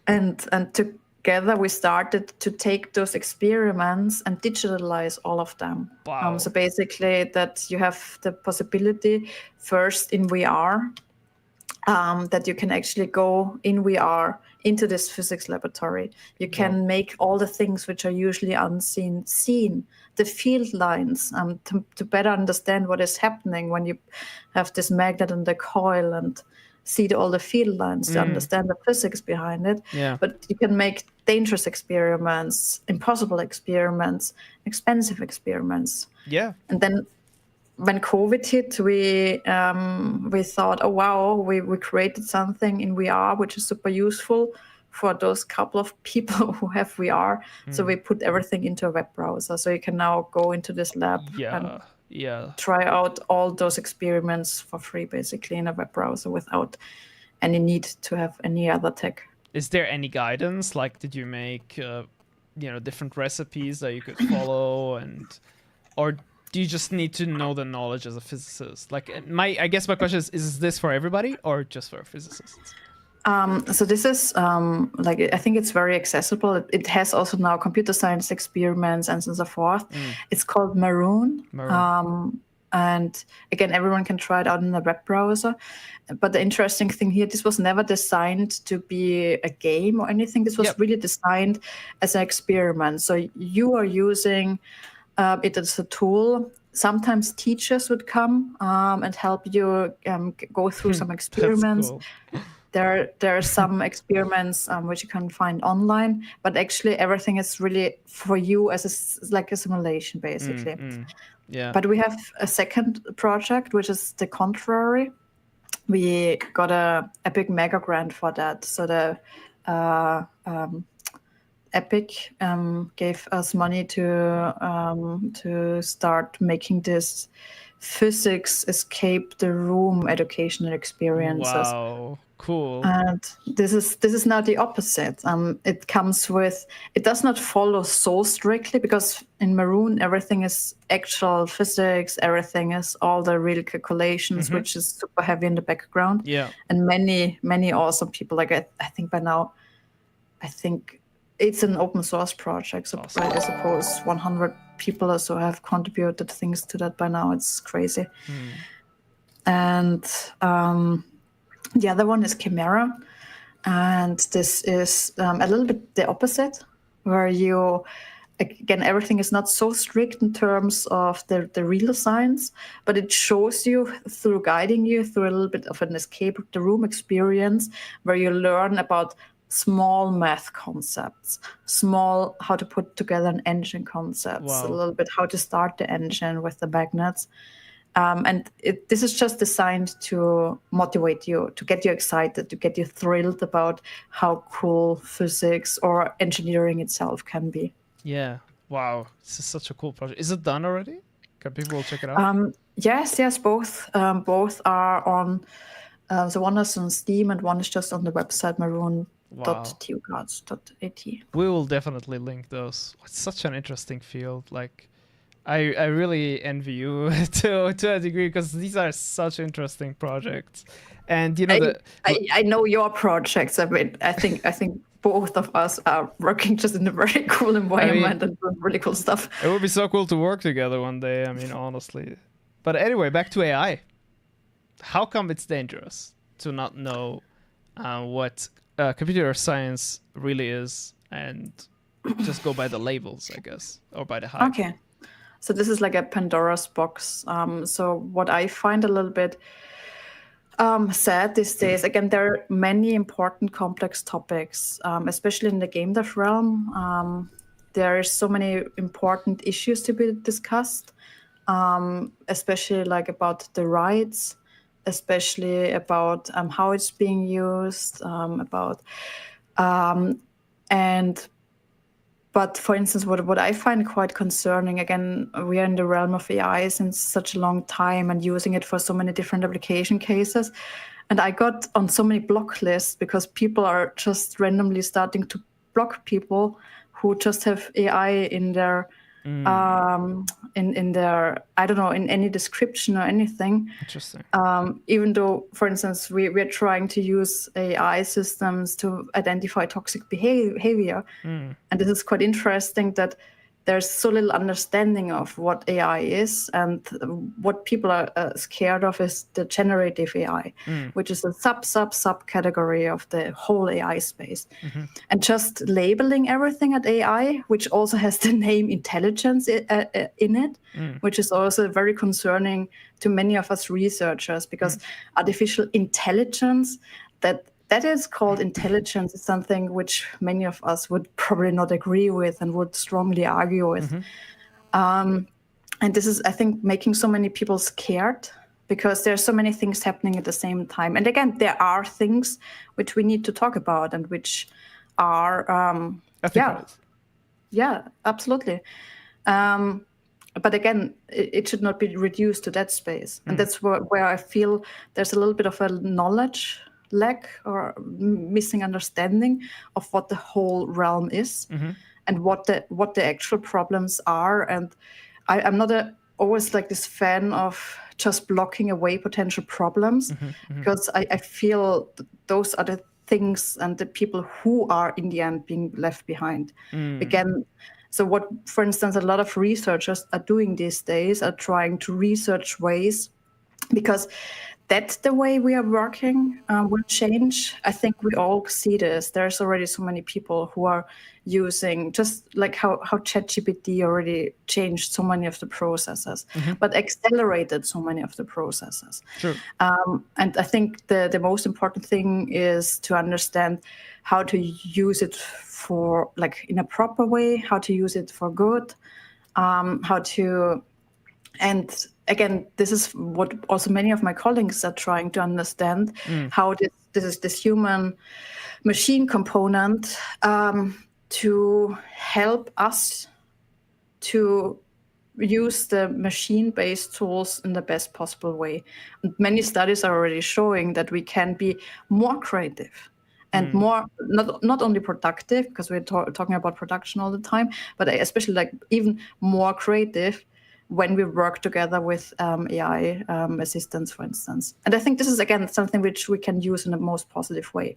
And together we started to take those experiments and digitalize all of them. Wow. So basically that you have the possibility first in VR that you can actually go in VR into this physics laboratory. You can make all the things which are usually unseen, seen, the field lines, to better understand what is happening when you have this magnet and the coil and see all the field lines to understand the physics behind it. Yeah. But you can make dangerous experiments, impossible experiments, expensive experiments. Yeah. And then when COVID hit, we thought, oh wow, we created something in VR which is super useful for those couple of people who have VR. So we put everything into a web browser. So you can now go into this lab and try out all those experiments for free, basically, in a web browser without any need to have any other tech. Is there any guidance? Like, did you make different recipes that you could follow, or do you just need to know the knowledge as a physicist? Like, I guess my question is this for everybody or just for physicists? So this is I think it's very accessible. It has also now computer science experiments and so forth. It's called Maroon. And again, everyone can try it out in the web browser. But the interesting thing here, this was never designed to be a game or anything. This was really designed as an experiment. So you are using it as a tool. Sometimes teachers would come and help you go through some experiments. Cool. There are some experiments which you can find online, but actually everything is really for you as like a simulation, basically. Yeah. But we have a second project, which is the contrary. We got a big mega grant for that. So the Epic gave us money to start making this physics escape the room educational experiences. Wow, cool. And this is now the opposite. It comes with, it does not follow so strictly, because in Maroon everything is actual physics, everything is all the real calculations, which is super heavy in the background. Yeah. And many awesome people. Like I think by now, it's an open source project, so I suppose 100 people or so have contributed things to that by now. It's crazy. And the other one is Chimera, and this is a little bit the opposite, where you, again, everything is not so strict in terms of the real science, but it shows you through guiding you through a little bit of an escape the room experience, where you learn about small math concepts, small how to put together an engine concepts, a little bit how to start the engine with the magnets. And this is just designed to motivate you, to get you excited, to get you thrilled about how cool physics or engineering itself can be. Yeah. Wow. This is such a cool project. Is it done already? Can people check it out? Yes. Both are on. So one is on Steam and one is just on the website maroon.tugards.at. We will definitely link those. It's such an interesting field. Like, I really envy you to a degree, because these are such interesting projects. And I know your projects. I mean, I think both of us are working just in a very cool environment and doing really cool stuff. It would be so cool to work together one day. I mean, honestly. But anyway, back to AI. How come it's dangerous to not know what computer science really is and just go by the labels, I guess, or by the hype? Okay. So this is like a Pandora's box. So what I find a little bit sad these days, again, there are many important complex topics, especially in the game dev realm. There are so many important issues to be discussed, especially like about the rights, especially about how it's being used, But for instance, what I find quite concerning, again, we are in the realm of AI since such a long time and using it for so many different application cases. And I got on so many block lists because people are just randomly starting to block people who just have AI in their in their, I don't know, in any description or anything. Interesting. Even though, for instance, we're trying to use AI systems to identify toxic behavior. And this is quite interesting that there's so little understanding of what AI is, and what people are scared of is the generative AI, which is a sub category of the whole AI space. And just labeling everything at AI, which also has the name intelligence in it, which is also very concerning to many of us researchers, because artificial intelligence, that is called intelligence, is something which many of us would probably not agree with and would strongly argue with. And this is, I think, making so many people scared, because there are so many things happening at the same time. And again, there are things which we need to talk about and which are, yeah, absolutely. But again, it should not be reduced to that space. And that's where I feel there's a little bit of a knowledge lack or missing understanding of what the whole realm is, and what the actual problems are. And I'm not always like this fan of just blocking away potential problems, because I feel those are the things and the people who are in the end being left behind. Again, so what, for instance, a lot of researchers are doing these days are trying to research ways, because that's the way we are working will change. I think we all see this. There's already so many people who are using, just like how ChatGPT already changed so many of the processes, but accelerated so many of the processes. True. And I think the most important thing is to understand how to use it for, like, in a proper way, how to use it for good, and again, this is what also many of my colleagues are trying to understand, how this human machine component to help us to use the machine-based tools in the best possible way. And many studies are already showing that we can be more creative and more, not only productive, because we're talking about production all the time, but especially like even more creative when we work together with AI assistants, for instance. And I think this is, again, something which we can use in the most positive way.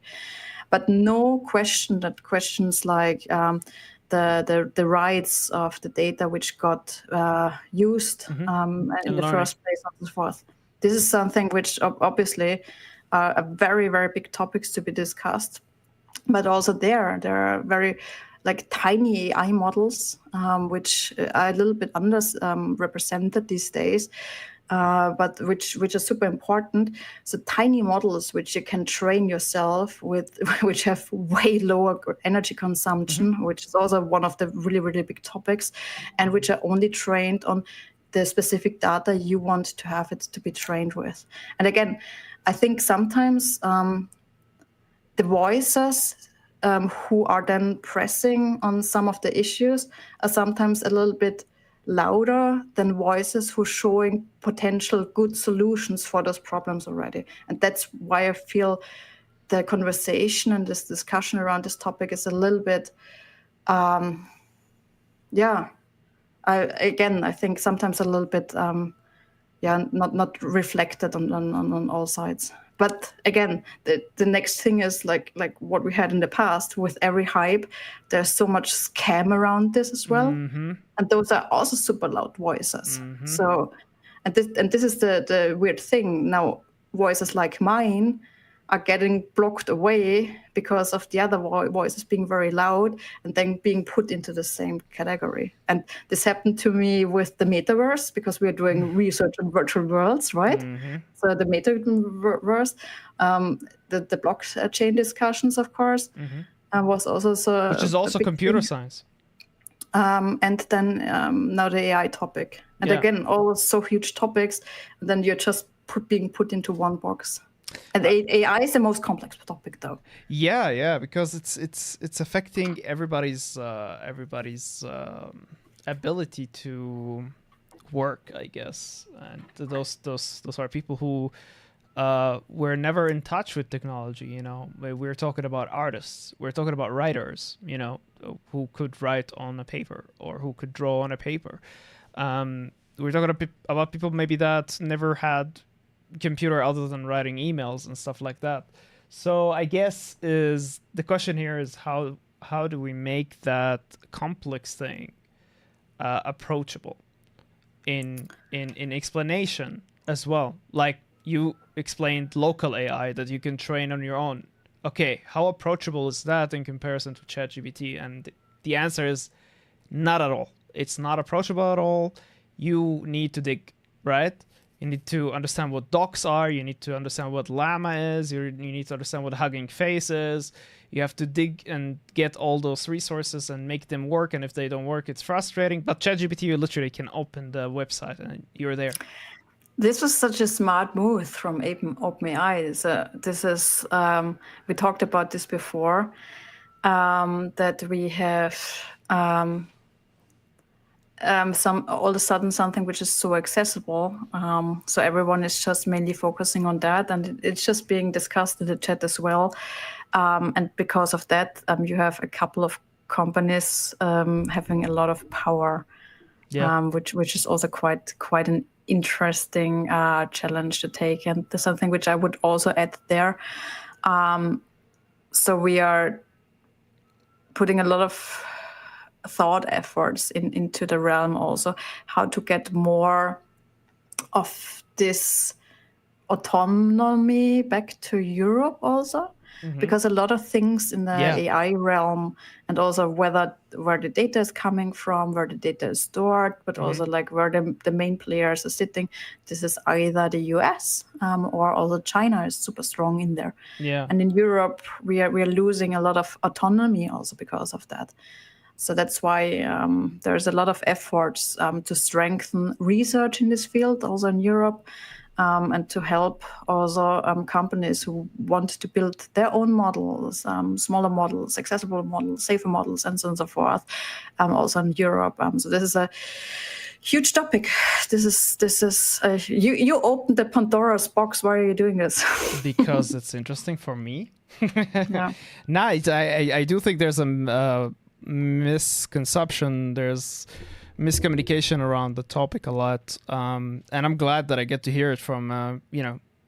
But no question that questions like the rights of the data which got used in the first place, and so forth. This is something which obviously are very, very big topics to be discussed. But also there are very like tiny AI models, which are a little bit underrepresented these days, but which are super important. So tiny models which you can train yourself with, which have way lower energy consumption, which is also one of the really, really big topics, and which are only trained on the specific data you want to have it to be trained with. And again, I think sometimes the voices who are then pressing on some of the issues are sometimes a little bit louder than voices who are showing potential good solutions for those problems already. And that's why I feel the conversation and this discussion around this topic is a little bit, I think sometimes a little bit, not reflected on all sides. But again, the next thing is like what we had in the past with every hype. There's so much scam around this as well, and those are also super loud voices. So, and this is the weird thing now. Voices like mine are getting blocked away because of the other voices being very loud and then being put into the same category. And this happened to me with the metaverse, because we're doing research on virtual worlds, right? So the metaverse, the blockchain discussions, of course, was also which is also computer science. And then now the AI topic. And again, all so huge topics, and then you're just being put into one box. And AI is the most complex topic, though. Yeah, because it's affecting everybody's ability to work, I guess. And those are people who were never in touch with technology. You know, we're talking about artists, we're talking about writers. You know, who could write on a paper or who could draw on a paper. We're talking about people maybe that never had computer other than writing emails and stuff like that. So I guess the question here is how do we make that complex thing approachable in explanation as well. Like you explained local AI that you can train on your own. Okay, how approachable is that in comparison to ChatGPT? And the answer is not at all. It's not approachable at all. You need to dig, right? You need to understand what docs are. You need to understand what llama is. You need to understand what Hugging Face is. You have to dig and get all those resources and make them work. And if they don't work, it's frustrating. But ChatGPT, you literally can open the website and you're there. This was such a smart move from OpenAI. This is we talked about this before, that we have all of a sudden something which is so accessible. So everyone is just mainly focusing on that, and it's just being discussed in the chat as well. And because of that, you have a couple of companies having a lot of power, which is also quite an interesting challenge to take, and there's something which I would also add there. So we are putting a lot of thought efforts into the realm also, how to get more of this autonomy back to Europe also. Because a lot of things in the AI realm, and also where the data is coming from, where the data is stored, but also like where the main players are sitting, this is either the US or also China is super strong in there. Yeah. And in Europe, we are losing a lot of autonomy also because of that. So that's why there's a lot of efforts to strengthen research in this field also in Europe. And to help also companies who want to build their own models, smaller models, accessible models, safer models, and so on and so forth, also in Europe. So this is a huge topic. This is you opened the Pandora's box. Why are you doing this? Because it's interesting for me. Yeah. Nice. I do think there's a misconception. There's miscommunication around the topic a lot, and I'm glad that I get to hear it from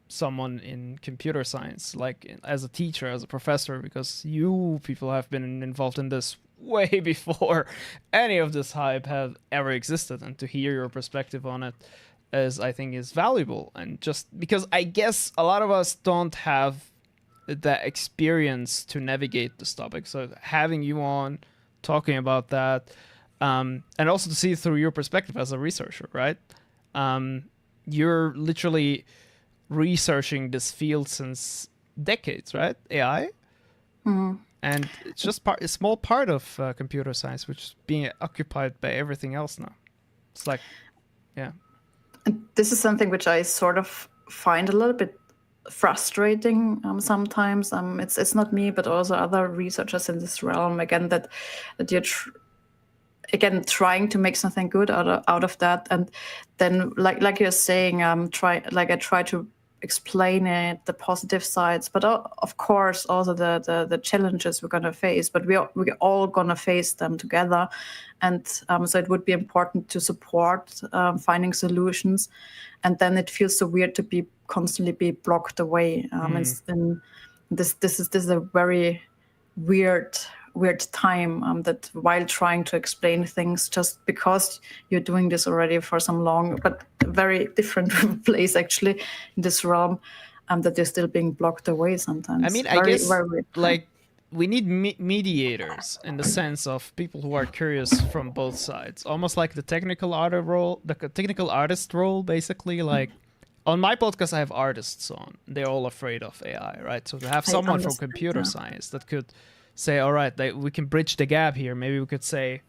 someone in computer science, like as a teacher, as a professor, because you people have been involved in this way before any of this hype have ever existed, and to hear your perspective on it I think is valuable. And just because I guess a lot of us don't have the experience to navigate this topic, so having you on talking about that, and also to see it through your perspective as a researcher, right? You're literally researching this field since decades, right? AI, and it's just a small part of computer science, which is being occupied by everything else now. It's like, yeah. And this is something which I sort of find a little bit frustrating sometimes. It's not me, but also other researchers in this realm. Again, that you're trying to make something good out of that, and then like you're saying, I try to explain it, the positive sides, but of course also the challenges we're going to face, but we're all going to face them together. And so it would be important to support finding solutions, and then it feels so weird to be constantly blocked away. And this is a very weird time, that while trying to explain things, just because you're doing this already for some long, but very different place actually in this realm, that you're still being blocked away sometimes. I mean, I guess like we need mediators, in the sense of people who are curious from both sides, almost like the technical artist role, basically. Like on my podcast, I have artists on. They're all afraid of AI, right? So to have someone from computer science that could say, all right, we can bridge the gap here. Maybe we could say,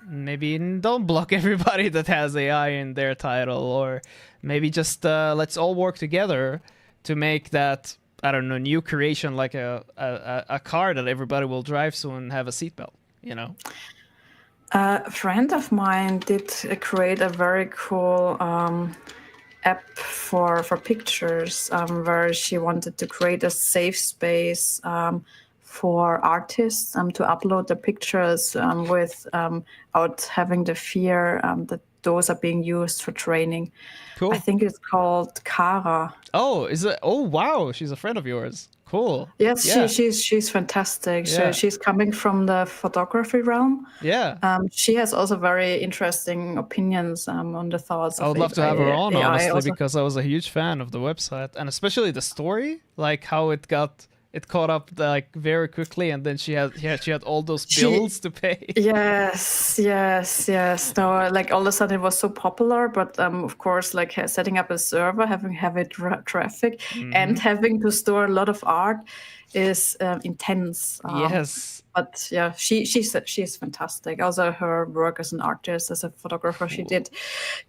maybe don't block everybody that has AI in their title, or maybe just let's all work together to make that, I don't know, new creation, like a car that everybody will drive soon and have a seatbelt, you know? A friend of mine did create a very cool app for pictures, where she wanted to create a safe space for artists to upload the pictures without having the fear that those are being used for training. Cool. I think it's called Kara. Oh, is it? Oh, wow. She's a friend of yours. Cool. Yes, Yeah. she's fantastic. Yeah. She's coming from the photography realm. Yeah. She has also very interesting opinions on the thoughts I of would love to have her on, AI honestly, also. because I was a huge fan of the website, and especially the story, like how it caught up like very quickly, and then she had all those bills to pay. Yes. No, like all of a sudden it was so popular, but of course, like setting up a server, having heavy traffic, and having to store a lot of art is intense. Yes. But yeah, she's fantastic. Also, her work as an artist, as a photographer, she did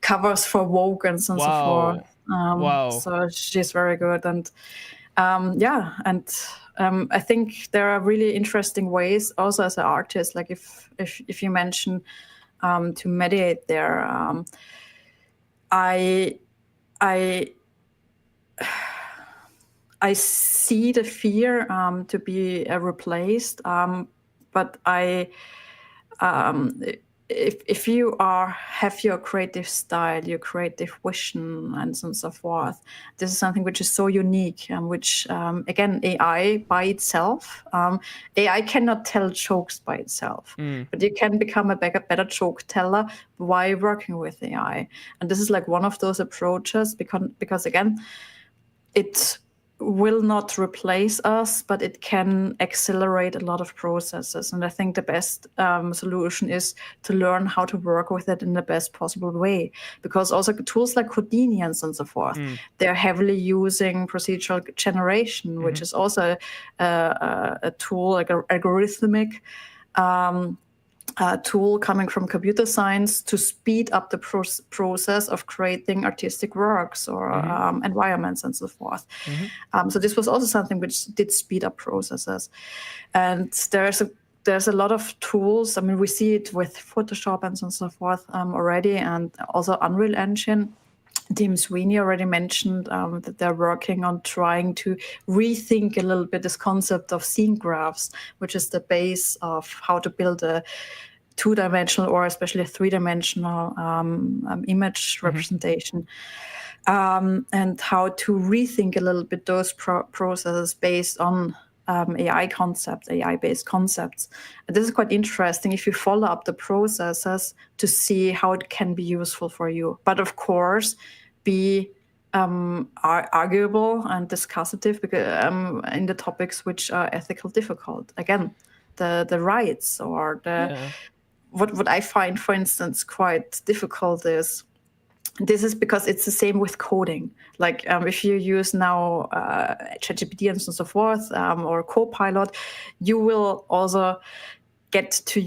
covers for Vogue and so forth. Wow. So she's very good, and I think there are really interesting ways also as an artist, like if you mention to mediate there, I see the fear to be replaced, but if you have your creative style, your creative vision, and so on and so forth, this is something which is so unique, which again, AI by itself, AI cannot tell jokes by itself, but you can become a better joke teller by working with AI, and this is like one of those approaches because again, it will not replace us, but it can accelerate a lot of processes. And I think the best solution is to learn how to work with it in the best possible way. Because also tools like Houdini and so forth, they're heavily using procedural generation, which is also a tool, like an algorithmic tool coming from computer science to speed up the process of creating artistic works or environments and so forth. So this was also something which did speed up processes. And there's a lot of tools. I mean, we see it with Photoshop and so forth already, and also Unreal Engine. Tim Sweeney already mentioned that they're working on trying to rethink a little bit this concept of scene graphs, which is the base of how to build a two-dimensional or especially a three-dimensional image representation, and how to rethink a little bit those processes based on AI-based concepts. And this is quite interesting if you follow up the processes to see how it can be useful for you. But of course, be arguable and discussive because in the topics which are ethical difficult. Again, the rights or what I find, for instance, quite difficult is. This is because it's the same with coding. Like if you use now ChatGPT and so forth or Copilot, you will also get to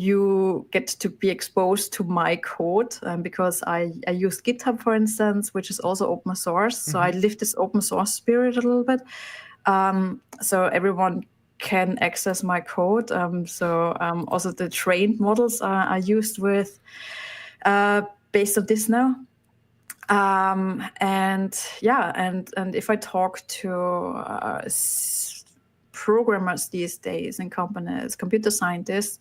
be exposed to my code because I use GitHub, for instance, which is also open source. So I live this open source spirit a little bit. So everyone can access my code. Also the trained models are used with based on this now. And if I talk to programmers these days in companies, computer scientists,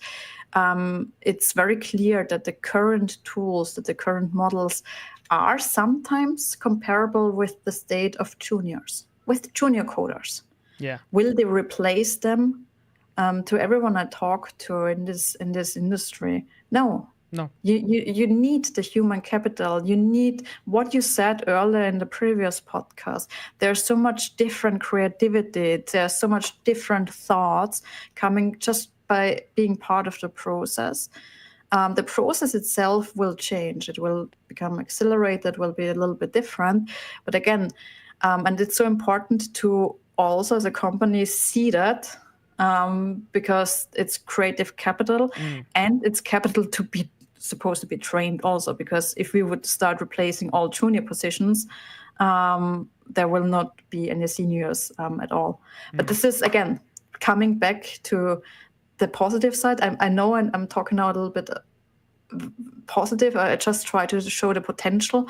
it's very clear that the current tools, that the current models are sometimes comparable with the state of juniors, with junior coders. Yeah. Will they replace them? To everyone I talk to in this industry, no. You need the human capital. You need what you said earlier in the previous podcast. There's so much different creativity. There's so much different thoughts coming just by being part of the process. The process itself will change. It will become accelerated, will be a little bit different. But again, and it's so important to also as a company see that because it's creative capital and it's capital to be supposed to be trained also, because if we would start replacing all junior positions, there will not be any seniors at all. But this is, again, coming back to the positive side. I know I'm talking now a little bit positive. I just try to show the potential.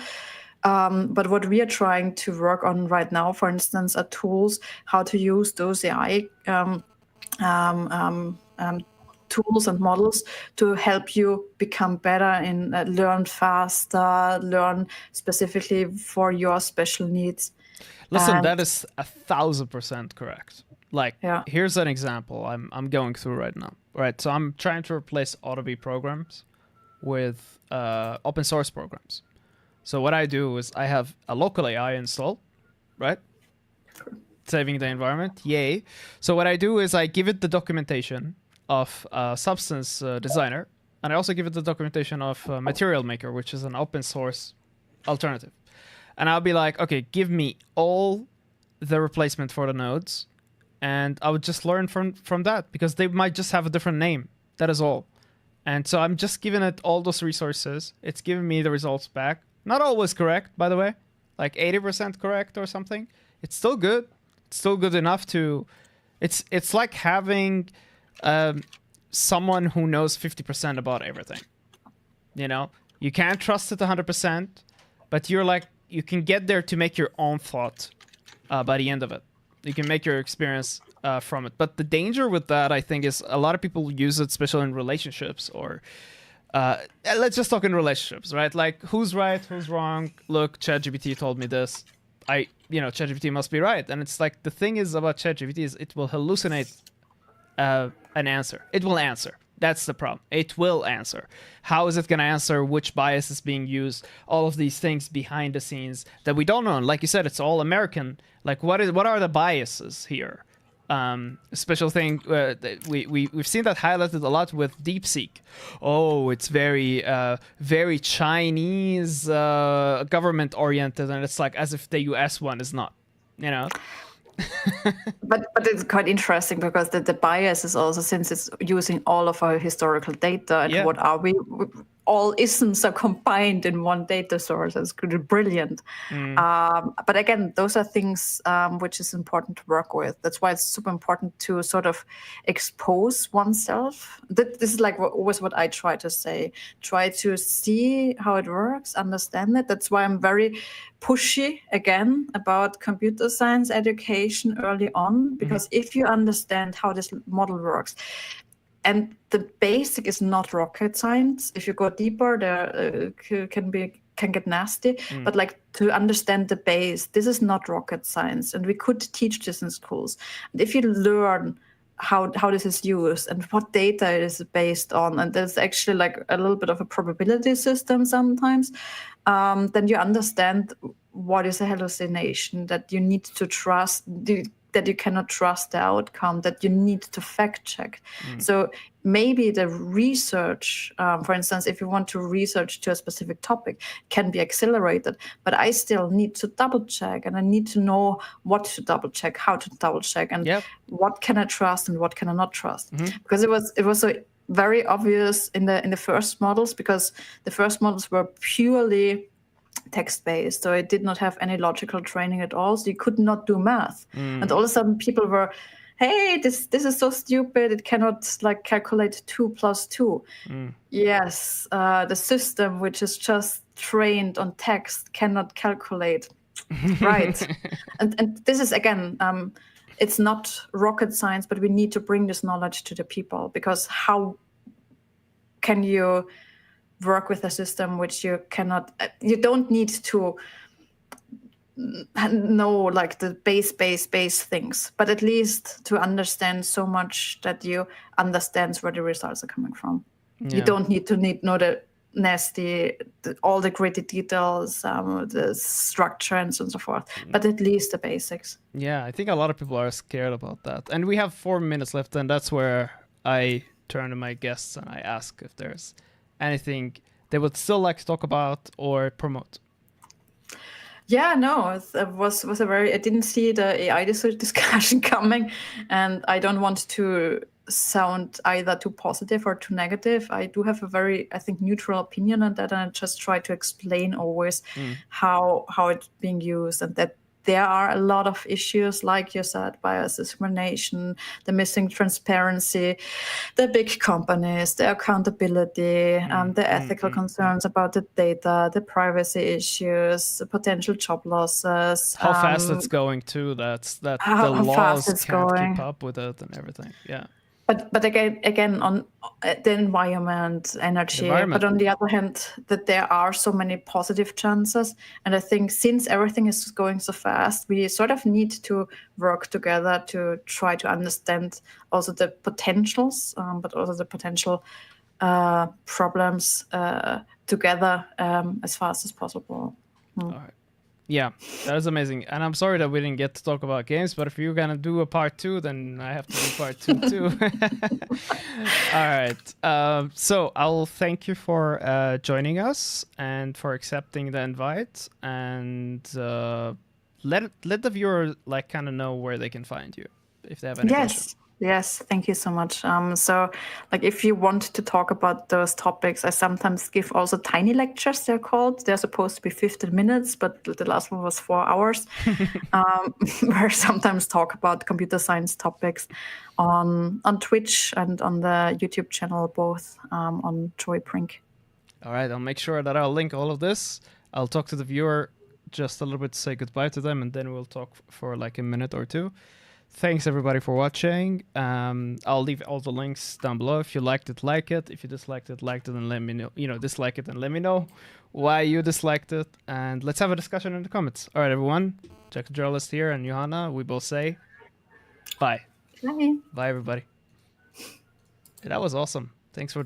But what we are trying to work on right now, for instance, are tools, how to use those AI tools and models to help you become better in learn faster, learn specifically for your special needs. Listen, that is 1,000% correct. Like, Yeah. here's an example I'm going through right now. Right, so I'm trying to replace Adobe programs with open source programs. So what I do is I have a local AI installed, right? Saving the environment, yay. So what I do is I give it the documentation of Substance Designer, and I also give it the documentation of Material Maker, which is an open source alternative. And I'll be like, okay, give me all the replacement for the nodes, and I would just learn from that, because they might just have a different name. That is all. And so I'm just giving it all those resources. It's giving me the results back. Not always correct, by the way. Like 80% correct or something. It's still good. It's still good enough to... It's like having someone who knows 50% about everything. You know? You can't trust it 100%, but you're like... You can get there to make your own thought by the end of it. You can make your experience from it. But the danger with that, I think, is a lot of people use it, especially in relationships, or let's just talk in relationships, right? Like, who's right, who's wrong? Look, ChatGPT told me this. ChatGPT must be right. And it's like, the thing is about ChatGPT is it will hallucinate an answer. It will answer. That's the problem. It will answer. How is it going to answer? Which bias is being used? All of these things behind the scenes that we don't know. And like you said, it's all American. Like, what are the biases here? Special thing we've seen that highlighted a lot with DeepSeek. Oh, it's very very Chinese government oriented, and it's like as if the US one is not, you know. But it's quite interesting because the bias is also, since it's using all of our historical data, and what are we, all isms are combined in one data source. It's really brilliant. But again, those are things which is important to work with. That's why it's super important to sort of expose oneself. This is like always what I try to say. Try to see how it works, understand it. That's why I'm very pushy again about computer science education early on, because if you understand how this model works, and the basic is not rocket science. If you go deeper, there can get nasty. But like, to understand the base, this is not rocket science, and we could teach this in schools. And if you learn how this is used and what data it is based on, and there's actually like a little bit of a probability system sometimes, then you understand what is a hallucination, that you need to trust, that you cannot trust the outcome, that you need to fact check. So maybe the research, for instance, if you want to research to a specific topic, can be accelerated, but I still need to double check, and I need to know what to double check, how to double check, and what can I trust and what can I not trust. Because it was so very obvious in the first models, because the first models were purely text-based, so it did not have any logical training at all, so you could not do math. And all of a sudden people were, hey, this is so stupid, it cannot like calculate 2 + 2. Yes, the system which is just trained on text cannot calculate. Right. and this is again, it's not rocket science, but we need to bring this knowledge to the people, because how can you work with a system which you don't need to know like the base things, but at least to understand so much that you understand where the results are coming from. You don't need to know the nasty, all the gritty details, the structure and so on and so forth, but at least the basics. Yeah, I think a lot of people are scared about that. And we have 4 minutes left, and that's where I turn to my guests and I ask if there's anything they would still like to talk about or promote. Yeah, no, it was a very, I didn't see the AI discussion coming, and I don't want to sound either too positive or too negative. I do have a very, I think, neutral opinion on that, and I just try to explain always how it's being used, and that there are a lot of issues, like you said, bias, discrimination, the missing transparency, the big companies, the accountability, the ethical concerns about the data, the privacy issues, the potential job losses. How fast it's going too, that the laws can't keep up with it and everything. Yeah. But again on the environment, energy. But on the other hand, that there are so many positive chances, and I think since everything is going so fast, we sort of need to work together to try to understand also the potentials, but also the potential problems together as fast as possible. All right. Yeah, that is amazing. And I'm sorry that we didn't get to talk about games, but if you're going to do a part 2, then I have to do part 2 too. All right. So I'll thank you for joining us and for accepting the invite. And let the viewer like kind of know where they can find you if they have any questions. Yes, thank you so much. So, like, if you want to talk about those topics, I sometimes give also tiny lectures, they're called. They're supposed to be 15 minutes, but the last one was 4 hours, where I sometimes talk about computer science topics on Twitch and on the YouTube channel, both on Joy Prink. All right, I'll make sure that I'll link all of this. I'll talk to the viewer just a little bit to say goodbye to them, and then we'll talk for like a minute or two. Thanks everybody for watching. I'll leave all the links down below. If you liked it, like it. If you disliked it, and let me know. Dislike it and let me know why you disliked it. And let's have a discussion in the comments. All right, everyone. Jack the Generalist here and Johanna. We both say bye. Bye. Bye, everybody. That was awesome. Thanks for doing